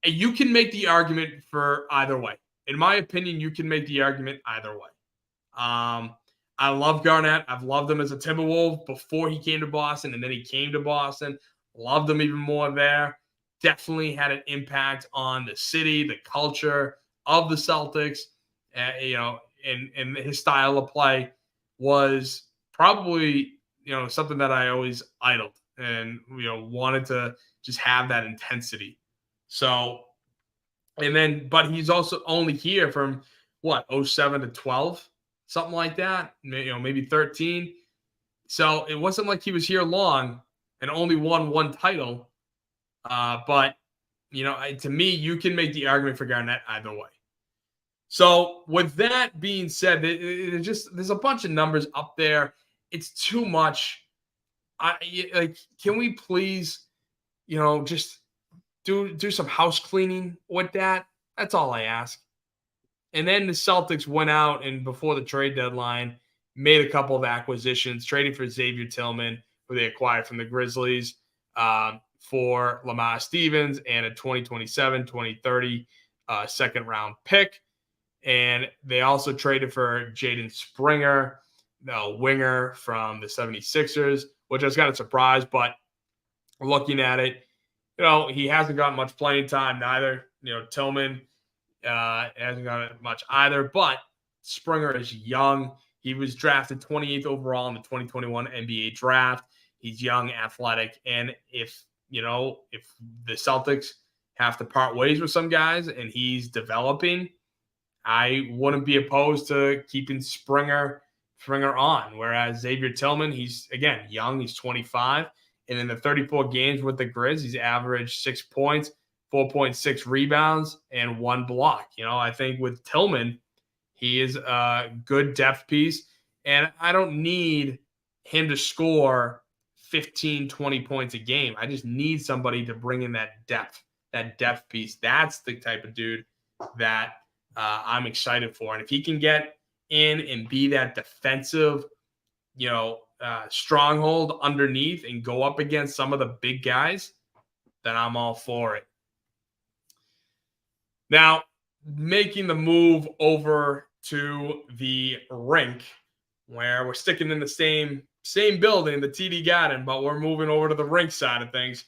And you can make the argument for either way. In my opinion, you can make the argument either way. I love Garnett. I've loved him as a Timberwolves before he came to Boston, and then he came to Boston. Loved him even more there. Definitely had an impact on the city, the culture of the Celtics. And his style of play was probably something that I always idled and wanted to just have that intensity. So, but he's also only here from what, 07 to 12, something like that, maybe 13. So it wasn't like he was here long and only won one title. But to me, you can make the argument for Garnett either way. So with that being said, there's a bunch of numbers up there. It's too much. Can we please, just do some house cleaning with that? That's all I ask. And then the Celtics went out and before the trade deadline made a couple of acquisitions, trading for Xavier Tillman, who they acquired from the Grizzlies, for Lamar Stevens and a 2027, 2030 second round pick. And they also traded for Jaden Springer, the winger from the 76ers, which I was kind of surprised, but looking at it, he hasn't gotten much playing time neither. Tillman hasn't gotten much either, but Springer is young. He was drafted 28th overall in the 2021 NBA draft. He's young, athletic, and if the Celtics have to part ways with some guys and he's developing, I wouldn't be opposed to keeping Springer on. Whereas Xavier Tillman, he's, again, young. He's 25. And in the 34 games with the Grizz, he's averaged 6 points, 4.6 rebounds, and 1 block. I think with Tillman, he is a good depth piece. And I don't need him to score 15, 20 points a game. I just need somebody to bring in that depth piece. That's the type of dude that I'm excited for. And if he can get in and be that defensive, stronghold underneath and go up against some of the big guys, then I'm all for it. Now, making the move over to the rink, where we're sticking in the same building, the TD Garden, but we're moving over to the rink side of things.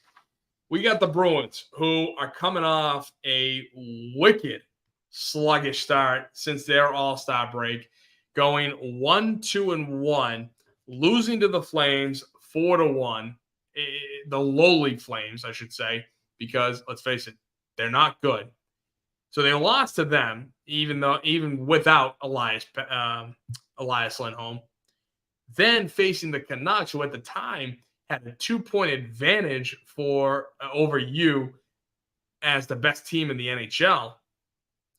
We got the Bruins, who are coming off a wicked sluggish start since their All-Star break, going 1-2-1, losing to the Flames 4-1, the lowly Flames, I should say, because let's face it, they're not good. So they lost to them, even without Elias Lindholm. Then facing the Canucks, who at the time had a 2-point advantage over you as the best team in the NHL,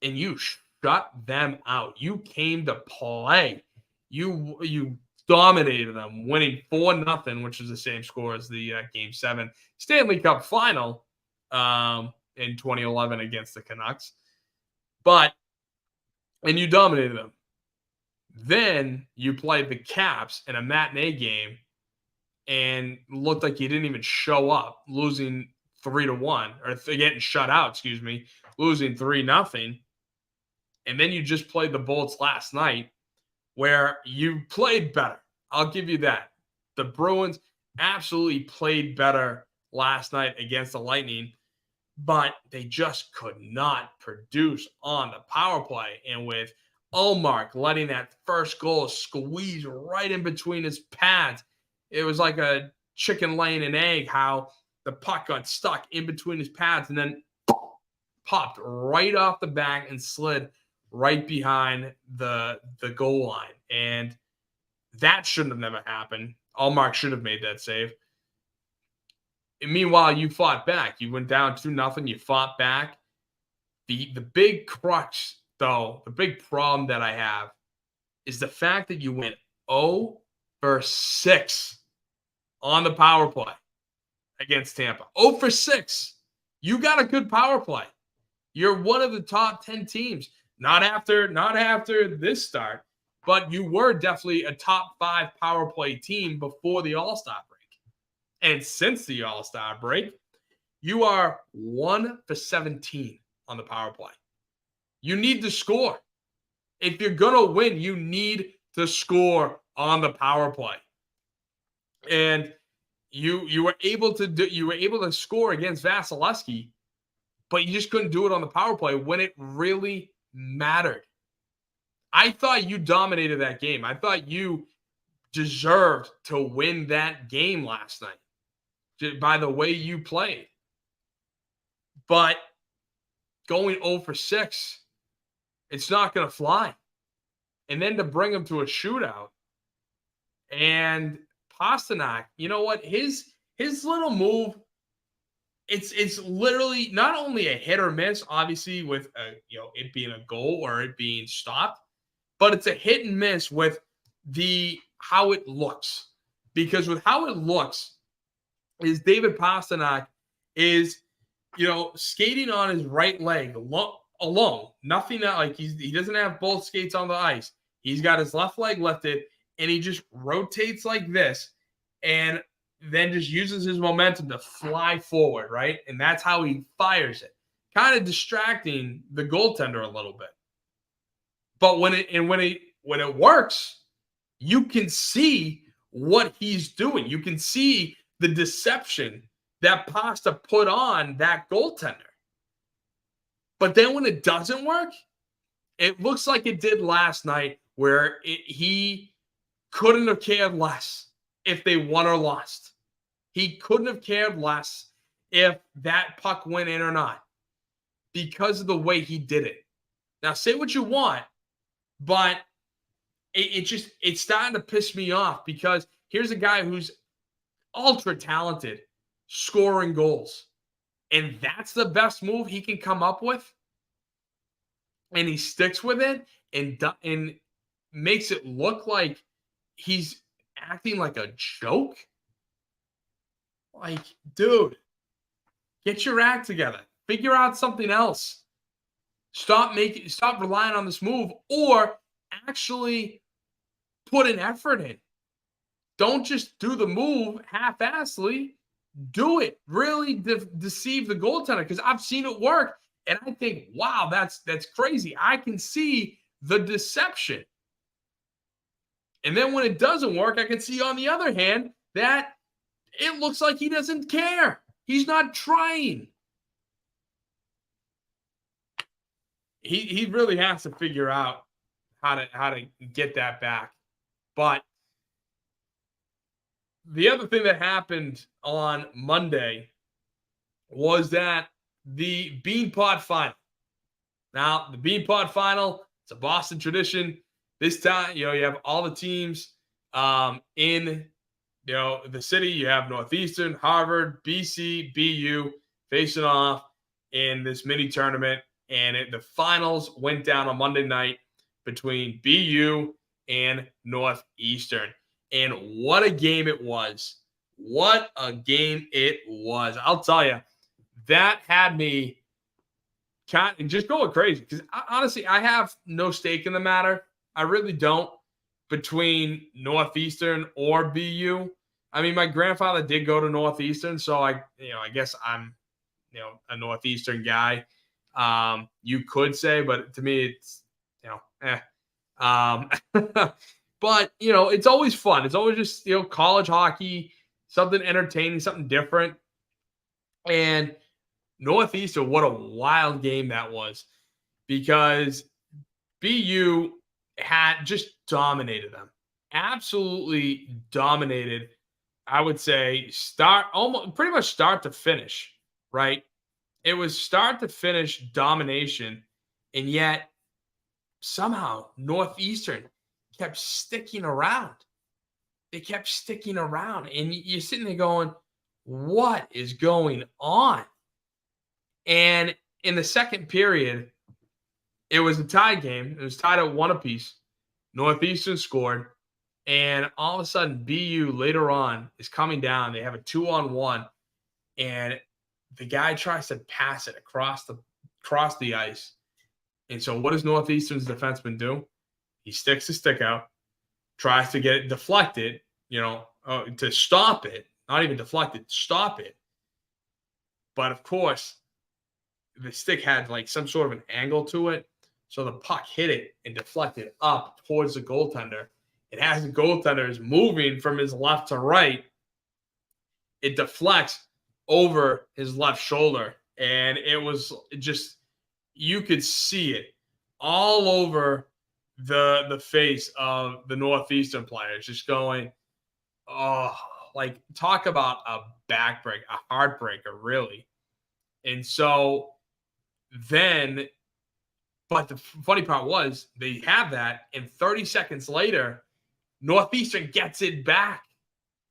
and you shut them out. You came to play. You dominated them, winning 4-0, which is the same score as the Game 7 Stanley Cup final in 2011 against the Canucks. And you dominated them. Then you played the Caps in a matinee game and looked like you didn't even show up, losing 3-1, or getting shut out, losing 3-0. And then you just played the Bolts last night, where you played better. I'll give you that. The Bruins absolutely played better last night against the Lightning, but they just could not produce on the power play. And with Ullmark letting that first goal squeeze right in between his pads, it was like a chicken laying an egg, how the puck got stuck in between his pads and then popped right off the back and slid right behind the goal line. And that shouldn't have never happened. Allmark should have made that save. And meanwhile, you fought back. You went down 2-0. You fought back. The big crux, though, the big problem that I have is the fact that you went 0 for 6 on the power play against Tampa. 0 for 6. You got a good power play. You're one of the top 10 teams. Not after this start, but you were definitely a top 5 power play team before the All-Star break. And since the All-Star break, you are 1 for 17 on the power play. You need to score. If you're going to win, you need to score on the power play. And you were able to score against Vasilevsky, but you just couldn't do it on the power play when it really mattered. I thought you dominated that game. I thought you deserved to win that game last night by the way you played. But going 0 for 6, it's not going to fly. And then to bring him to a shootout. And Pastrnak, you know what? His little move, it's literally not only a hit or miss, obviously with it being a goal or it being stopped, but it's a hit and miss with how it looks. Because with how it looks, is David Pastrnak is skating on his right leg alone. Nothing like he doesn't have both skates on the ice. He's got his left leg lifted and he just rotates like this and then just uses his momentum to fly forward, right? And that's how he fires it. Kind of distracting the goaltender a little bit. But when it works, you can see what he's doing. You can see the deception that Pasta put on that goaltender. But then when it doesn't work, it looks like it did last night where he couldn't have cared less if they won or lost. He couldn't have cared less if that puck went in or not because of the way he did it. Now, say what you want, but it's starting to piss me off because here's a guy who's ultra talented, scoring goals. And that's the best move he can come up with. And he sticks with it and makes it look like he's acting like a joke. Like, dude, get your act together. Figure out something else. Stop relying on this move or actually put an effort in. Don't just do the move half-assedly. Do it. Really deceive the goaltender because I've seen it work. And I think, wow, that's crazy. I can see the deception. And then when it doesn't work, I can see on the other hand that it looks like he doesn't care. He's not trying. He really has to figure out how to get that back. But the other thing that happened on Monday was that the Beanpot Final. Now, the Beanpot Final, it's a Boston tradition. This time, you have all the teams in the city. You have Northeastern, Harvard, BC, BU facing off in this mini tournament. And the finals went down on Monday night between BU and Northeastern. And what a game it was. What a game it was. I'll tell you, that had me just going crazy. Because honestly, I have no stake in the matter. I really don't between Northeastern or BU. I mean, my grandfather did go to Northeastern, so I guess I'm, a Northeastern guy. You could say, but to me, it's, but, it's always fun. It's always just, college hockey, something entertaining, something different. And Northeastern, what a wild game that was because BU had just dominated them. Absolutely dominated. I would say almost pretty much start to finish, right? It was start to finish domination, and yet somehow Northeastern kept sticking around. They kept sticking around, and you're sitting there going, "What is going on?" And in the second period, it was a tie game. It was tied at one apiece. Northeastern scored, and all of a sudden, BU later on is coming down. They have a 2-on-1, and the guy tries to pass it across the ice. And so, what does Northeastern's defenseman do? He sticks the stick out, tries to get it deflected, to stop it. Not even deflected, stop it. But of course, the stick had like some sort of an angle to it. So the puck hit it and deflected up towards the goaltender. And as the goaltender is moving from his left to right, it deflects over his left shoulder. And it was just, you could see it all over the face of the Northeastern players, just going, oh, like talk about a backbreak, a heartbreaker, really. And so then, but the funny part was they have that, and 30 seconds later, Northeastern gets it back.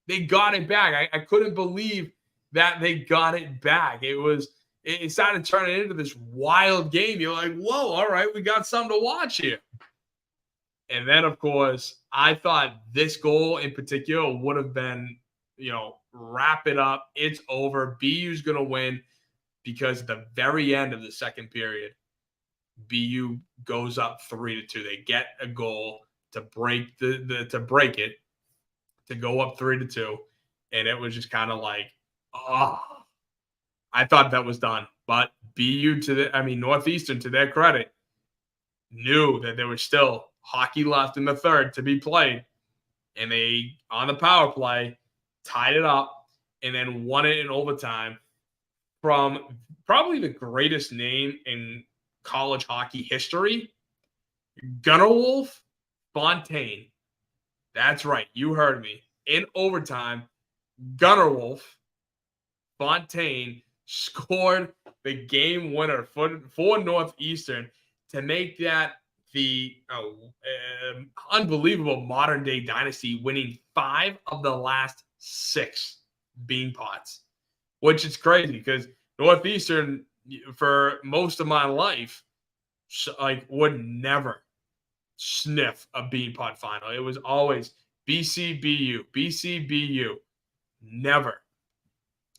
They got it back. I couldn't believe that they got it back. It started turning into this wild game. You're like, whoa, all right, we got something to watch here. And then, of course, I thought this goal in particular would have been, wrap it up. It's over. BU's going to win, because at the very end of the second period, BU goes up 3-2. They get a goal to break break it, to go up 3-2, and it was just kind of like, oh, I thought that was done. But BU Northeastern, to their credit, knew that there was still hockey left in the third to be played, and they, on the power play, tied it up and then won it in overtime from probably the greatest name in college hockey history, Gunnerwolf Fontaine. That's right, you heard me. In overtime, Gunnerwolf Fontaine scored the game winner for Northeastern to make that the unbelievable modern day dynasty, winning 5 of the last 6 Beanpots, which is crazy because Northeastern, for most of my life, would never sniff a Beanpot final. It was always BCBU, BCBU. Never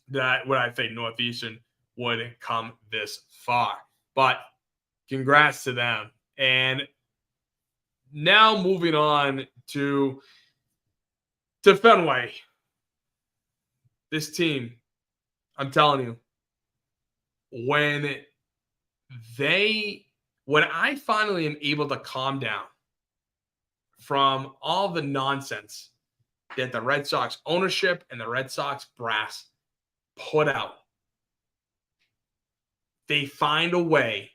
that would I think Northeastern would come this far. But congrats to them. And now moving on to Fenway. This team, I'm telling you, when I finally am able to calm down from all the nonsense that the Red Sox ownership and the Red Sox brass put out, they find a way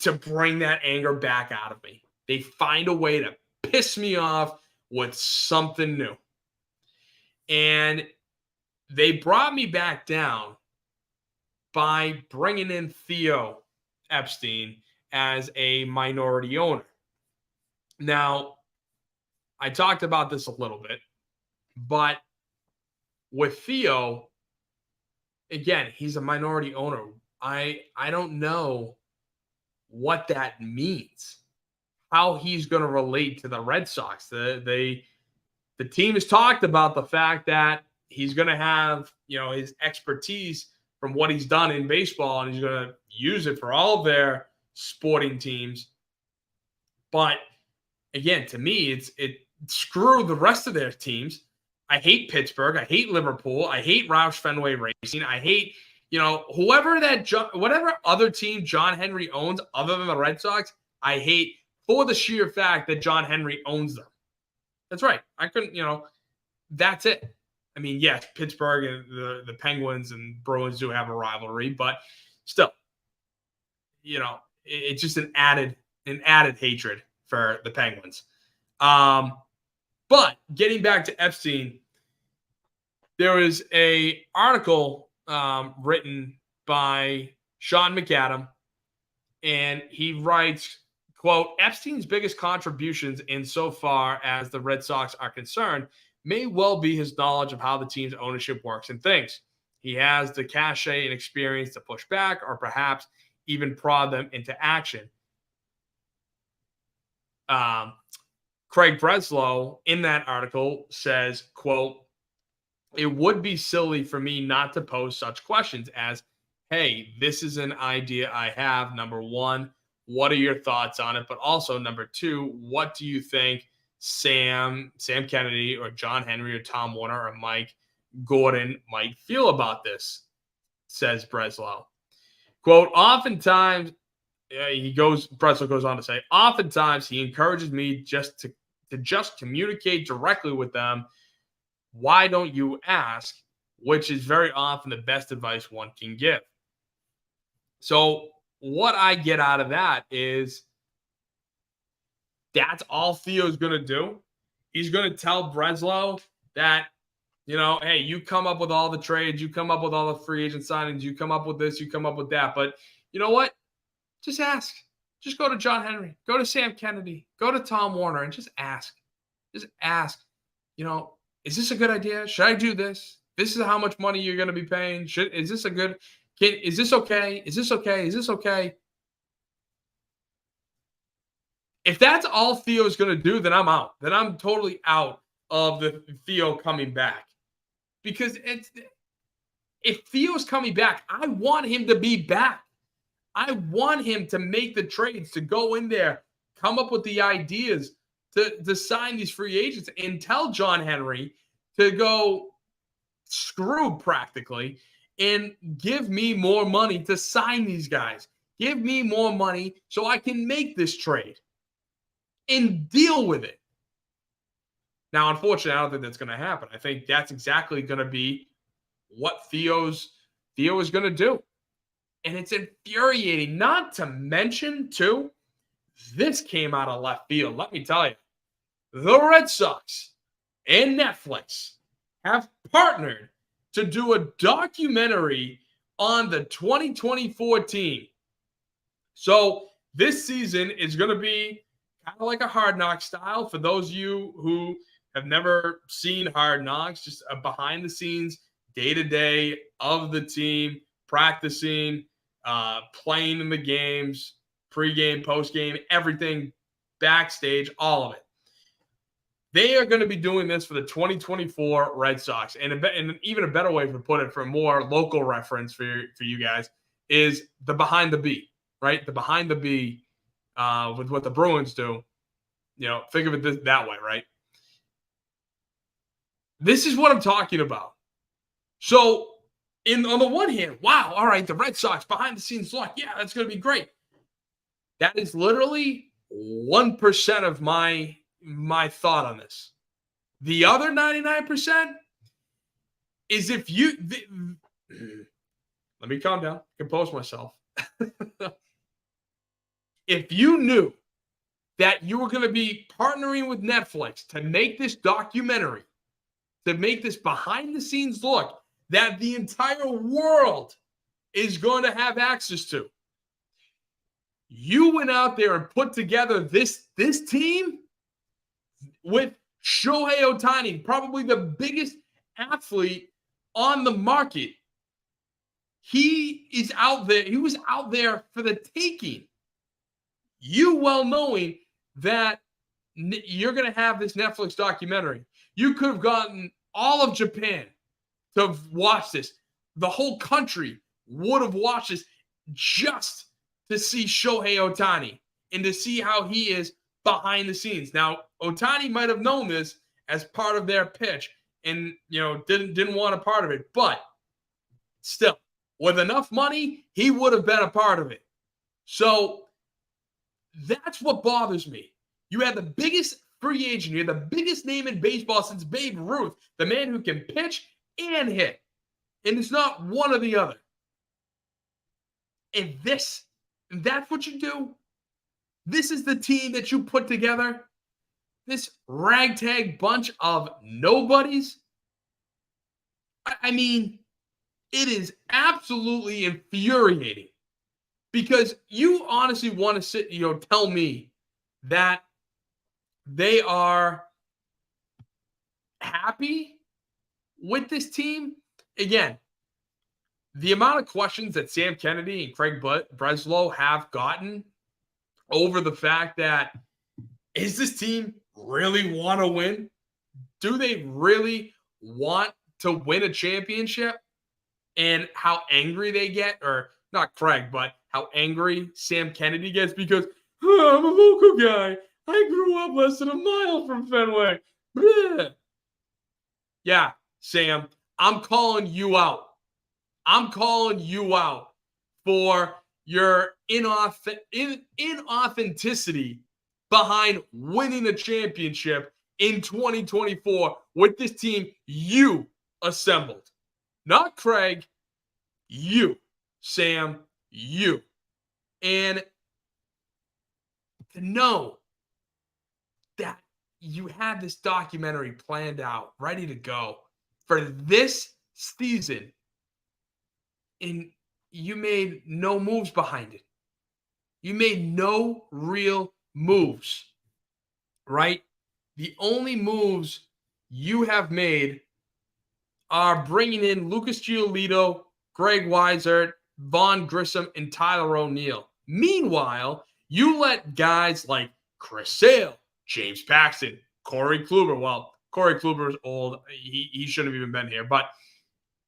to bring that anger back out of me. They find a way to piss me off with something new. And they brought me back down by bringing in Theo Epstein as a minority owner. Now, I talked about this a little bit, but with Theo, again, he's a minority owner. I don't know what that means, how he's going to relate to the Red Sox. The team has talked about the fact that he's going to have, his expertise from what he's done in baseball, and he's going to use it for all of their sporting teams. But again, to me, it screw the rest of their teams. I hate Pittsburgh. I hate Liverpool. I hate Roush Fenway Racing. I hate, whatever other team John Henry owns other than the Red Sox, I hate for the sheer fact that John Henry owns them. That's right. I couldn't, that's it. I mean, yes, Pittsburgh and the Penguins and Bruins do have a rivalry, but still, it's just an added hatred for the Penguins. But getting back to Epstein, there was a article written by Sean McAdam, and he writes, quote, Epstein's biggest contributions insofar as the Red Sox are concerned may well be his knowledge of how the team's ownership works and thinks. He has the cachet and experience to push back or perhaps even prod them into action. Craig Breslow in that article says, quote, it would be silly for me not to pose such questions as, hey, this is an idea I have. Number one, what are your thoughts on it? But also, number two, what do you think Sam Kennedy or John Henry or Tom Warner or Mike Gordon might feel about this, says Breslow. Quote, oftentimes, Breslow goes on to say, oftentimes he encourages me just to just communicate directly with them. Why don't you ask? Which is very often the best advice one can give. So what I get out of that is that's all Theo's going to do. He's going to tell Breslow that, hey, you come up with all the trades, you come up with all the free agent signings, you come up with this, you come up with that. But you know what? Just ask. Just go to John Henry, go to Sam Kennedy, go to Tom Warner, and just ask. Just ask, is this a good idea? Should I do this? This is how much money you're going to be paying. Is this okay? Is this okay? Is this okay? If that's all Theo's going to do, then I'm out. Then I'm totally out of the Theo coming back. Because if Theo's coming back, I want him to be back. I want him to make the trades, to go in there, come up with the ideas to sign these free agents and tell John Henry to go screw practically and give me more money to sign these guys. Give me more money so I can make this trade and deal with it. Now, unfortunately, I don't think that's going to happen. I think that's exactly going to be what Theo is going to do. And it's infuriating, not to mention, too, this came out of left field. Let me tell you, the Red Sox and Netflix have partnered to do a documentary on the 2024 team. So this season is going to be kind of like a Hard Knocks style. For those of you who have never seen Hard Knocks, just a behind-the-scenes, day-to-day of the team, practicing, playing in the games, pregame, postgame, everything, backstage, all of it. They are going to be doing this for the 2024 Red Sox. And even a better way to put it, for a more local reference for you guys, is the Behind the Bee, right? The Behind the Bee with what the Bruins do. Think of it that way, right? This is what I'm talking about. So, on the one hand, wow, all right, the Red Sox behind the scenes look, yeah, that's going to be great. That is literally 1% of my thought on this. The other 99% is if you let me calm down, compose myself. If you knew that you were going to be partnering with Netflix to make this documentary, to make this behind the scenes look that the entire world is going to have access to, you went out there and put together this team with Shohei Ohtani, probably the biggest athlete on the market. He is out there. He was out there for the taking. You well knowing that you're going to have this Netflix documentary. You could have gotten all of Japan to watch this. The whole country would have watched this just to see Shohei Ohtani and to see how he is behind the scenes. Now, Ohtani might have known this as part of their pitch and, didn't want a part of it. But still, with enough money, he would have been a part of it. So that's what bothers me. You had the biggest free agent. You had the biggest name in baseball since Babe Ruth, the man who can pitch and hit. And it's not one or the other. And that's what you do. This is the team that you put together. This ragtag bunch of nobodies. I mean, it is absolutely infuriating because you honestly want to sit, tell me that they are happy with this team. Again, the amount of questions that Sam Kennedy and Craig Breslow have gotten over the fact that, is this team really want to win? Do they really want to win a championship? And how angry they get, or not Craig, but how angry Sam Kennedy gets because, oh, I'm a local guy. I grew up less than a mile from Fenway. Bleh. Yeah, Sam, I'm calling you out. I'm calling you out for your inauthenticity behind winning a championship in 2024 with this team you assembled. Not Craig, you, Sam, you. And to know that you had this documentary planned out, ready to go for this season, and you made no moves behind it. You made no real moves, right? The only moves you have made are bringing in Lucas Giolito, Greg Weissert, Vaughn Grissom, and Tyler O'Neill. Meanwhile, you let guys like Chris Sale, James Paxton, Corey Kluber. Well, Corey Kluber is old. He shouldn't have even been here. But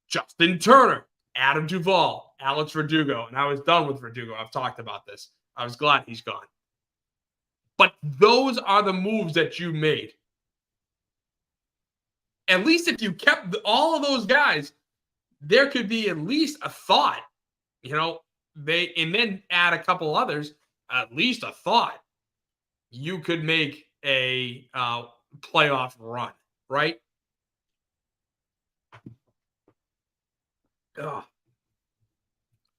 Justin Turner, Adam Duvall, Alex Verdugo. And I was done with Verdugo. I've talked about this. I was glad he's gone. But those are the moves that you made. At least if you kept all of those guys, there could be at least a thought, and then add a couple others, at least a thought you could make a playoff run, right? Ugh.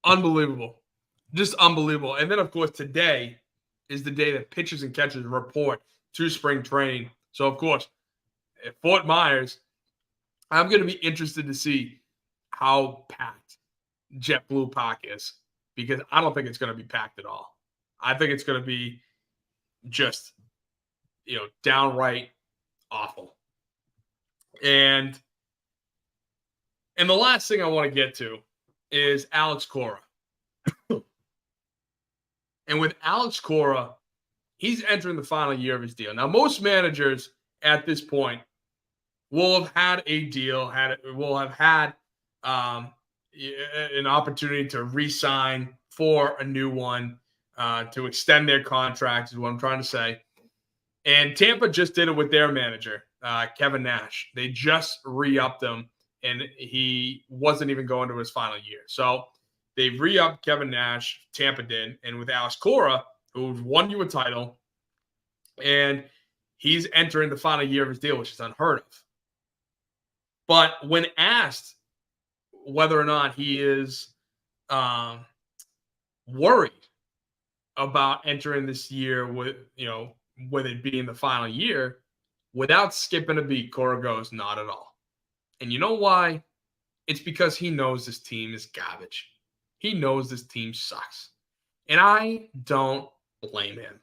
Unbelievable. Just unbelievable. And then, of course, today is the day that pitchers and catchers report to spring training. So, of course, at Fort Myers, I'm going to be interested to see how packed JetBlue Park is, because I don't think it's going to be packed at all. I think it's going to be just, downright awful. And the last thing I want to get to is Alex Cora. And with Alex Cora, he's entering the final year of his deal. Now, most managers at this point will have had a deal, will have had an opportunity to re-sign for a new one, to extend their contract is what I'm trying to say. And Tampa just did it with their manager, Kevin Nash. They just re-upped him, and he wasn't even going to his final year. So they re-upped Kevin Nash, Tampa did, and with Alex Cora, who won you a title, and he's entering the final year of his deal, which is unheard of. But when asked whether or not he is worried about entering this year with it being the final year, without skipping a beat, Cora goes, not at all. And you know why? It's because he knows this team is garbage. He knows this team sucks. And I don't blame him.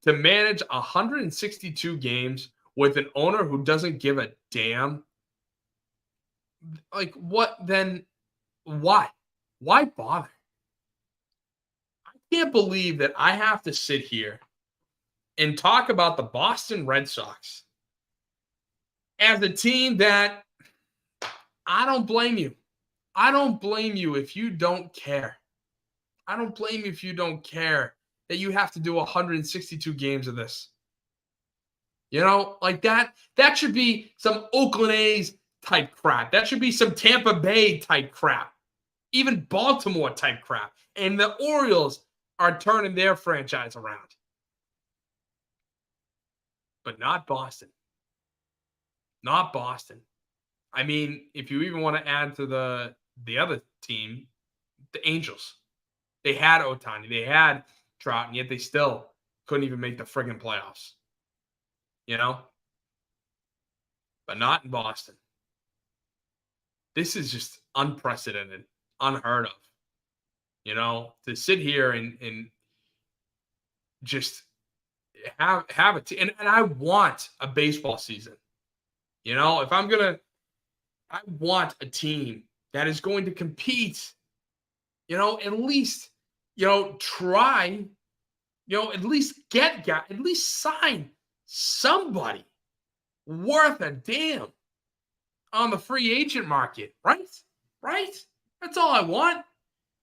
To manage 162 games with an owner who doesn't give a damn, like, what then? Why? Why bother? I can't believe that I have to sit here and talk about the Boston Red Sox as a team that I don't blame you. I don't blame you if you don't care. I don't blame you if you don't care that you have to do 162 games of this. Like that should be some Oakland A's type crap. That should be some Tampa Bay type crap. Even Baltimore type crap. And the Orioles are turning their franchise around. But not Boston. Not Boston. I mean, if you even want to add to the other team, the Angels. They had Ohtani. They had Trout, and yet they still couldn't even make the friggin' playoffs. But not in Boston. this is just unprecedented, unheard of. To sit here and just have a team. And I want a baseball season. If I want a team that is going to compete, at least, try, at least at least sign somebody worth a damn on the free agent market, right? Right? That's all I want. At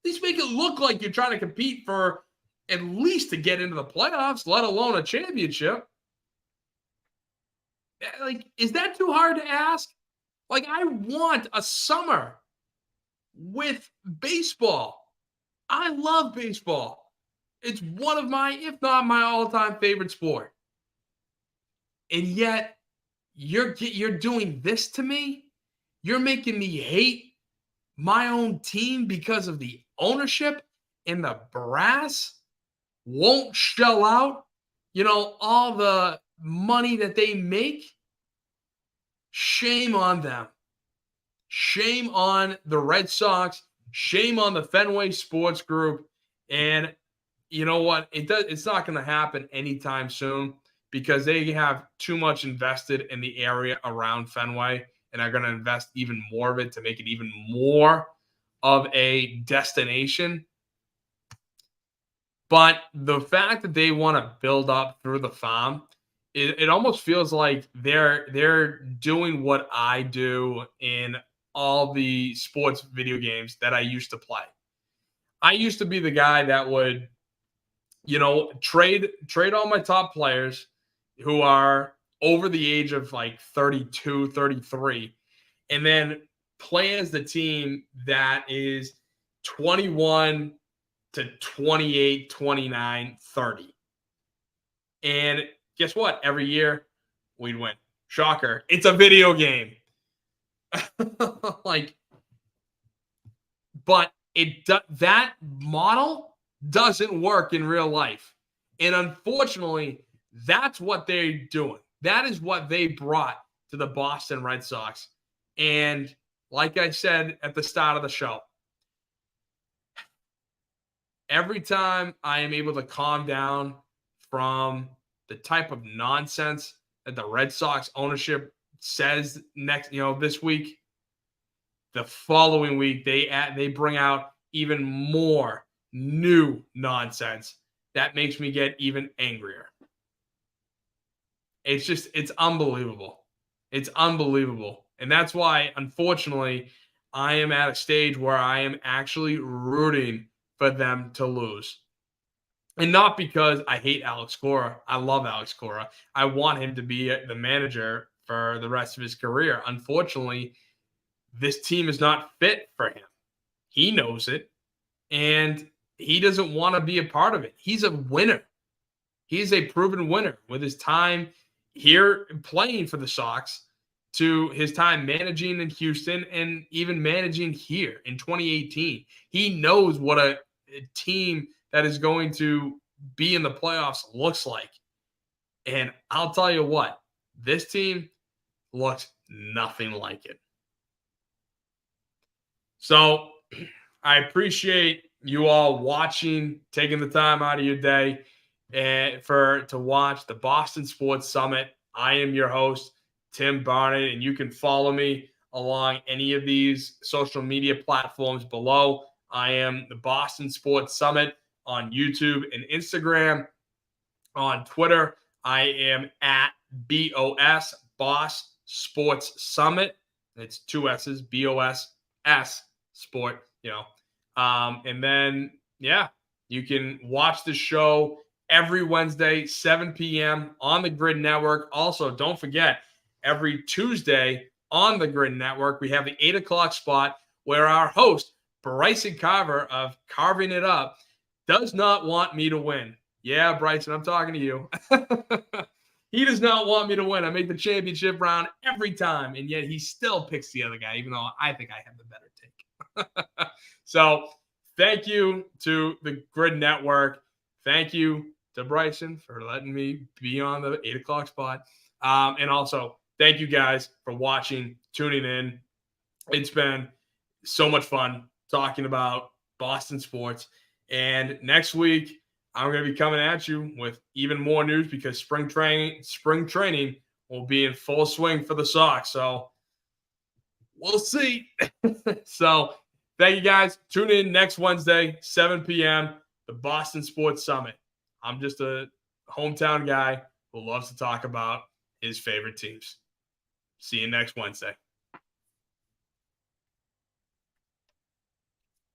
least make it look like you're trying to compete for at least to get into the playoffs, let alone a championship. Like, is that too hard to ask? Like, I want a summer with baseball. I love baseball. It's one of my, if not my all-time favorite sport. And yet, you're doing this to me? You're making me hate my own team because of the ownership and the brass won't shell out, all the money that they make? Shame on them. Shame on the Red Sox. Shame on the Fenway Sports Group. And you know what? It's not going to happen anytime soon because they have too much invested in the area around Fenway and are going to invest even more of it to make it even more of a destination. But the fact that they want to build up through the farm, it almost feels like they're doing what I do in all the sports video games that I used to play. I used to be the guy that would, trade all my top players who are over the age of like 32, 33, and then play as the team that is 21 to 28, 29, 30. And guess what? Every year we'd win. Shocker. It's a video game. But that model doesn't work in real life. And unfortunately, that's what they're doing. That is what they brought to the Boston Red Sox. And like I said at the start of the show, every time I am able to calm down from the type of nonsense that the Red Sox ownership says this week, the following week they bring out even more new nonsense that makes me get even angrier. It's unbelievable. It's unbelievable. And that's why, unfortunately, I am at a stage where I am actually rooting for them to lose. And not because I hate Alex Cora. I love Alex Cora. I want him to be the manager for the rest of his career. Unfortunately, this team is not fit for him. He knows it. And he doesn't want to be a part of it. He's a winner. He's a proven winner with his time here playing for the Sox to his time managing in Houston and even managing here in 2018. He knows what a team that is going to be in the playoffs looks like. And I'll tell you what, this team looks nothing like it. So I appreciate you all watching, taking the time out of your day to watch the Boston Sports Summit. I am your host, Tim Barnett, and you can follow me along any of these social media platforms below. I am the Boston Sports Summit on YouTube and Instagram. On Twitter, I am at BOS, Boss Sports Summit. It's 2 S's, BOSS Sport, and then, you can watch the show every Wednesday, 7 p.m. on the Grid Network. Also, don't forget, every Tuesday on the Grid Network, we have the 8 o'clock spot where our host, Bryson Carver of Carving It Up, does not want me to win. Yeah, Bryson, I'm talking to you. He does not want me to win. I make the championship round every time, and yet he still picks the other guy, even though I think I have the better take. So thank you to the Grid Network. Thank you to Bryson for letting me be on the 8 o'clock spot. And also, thank you guys for watching, tuning in. It's been so much fun talking about Boston sports. And next week, I'm going to be coming at you with even more news because spring training will be in full swing for the Sox. So we'll see. So thank you guys. Tune in next Wednesday, 7 p.m., the Boston Sports Summit. I'm just a hometown guy who loves to talk about his favorite teams. See you next Wednesday.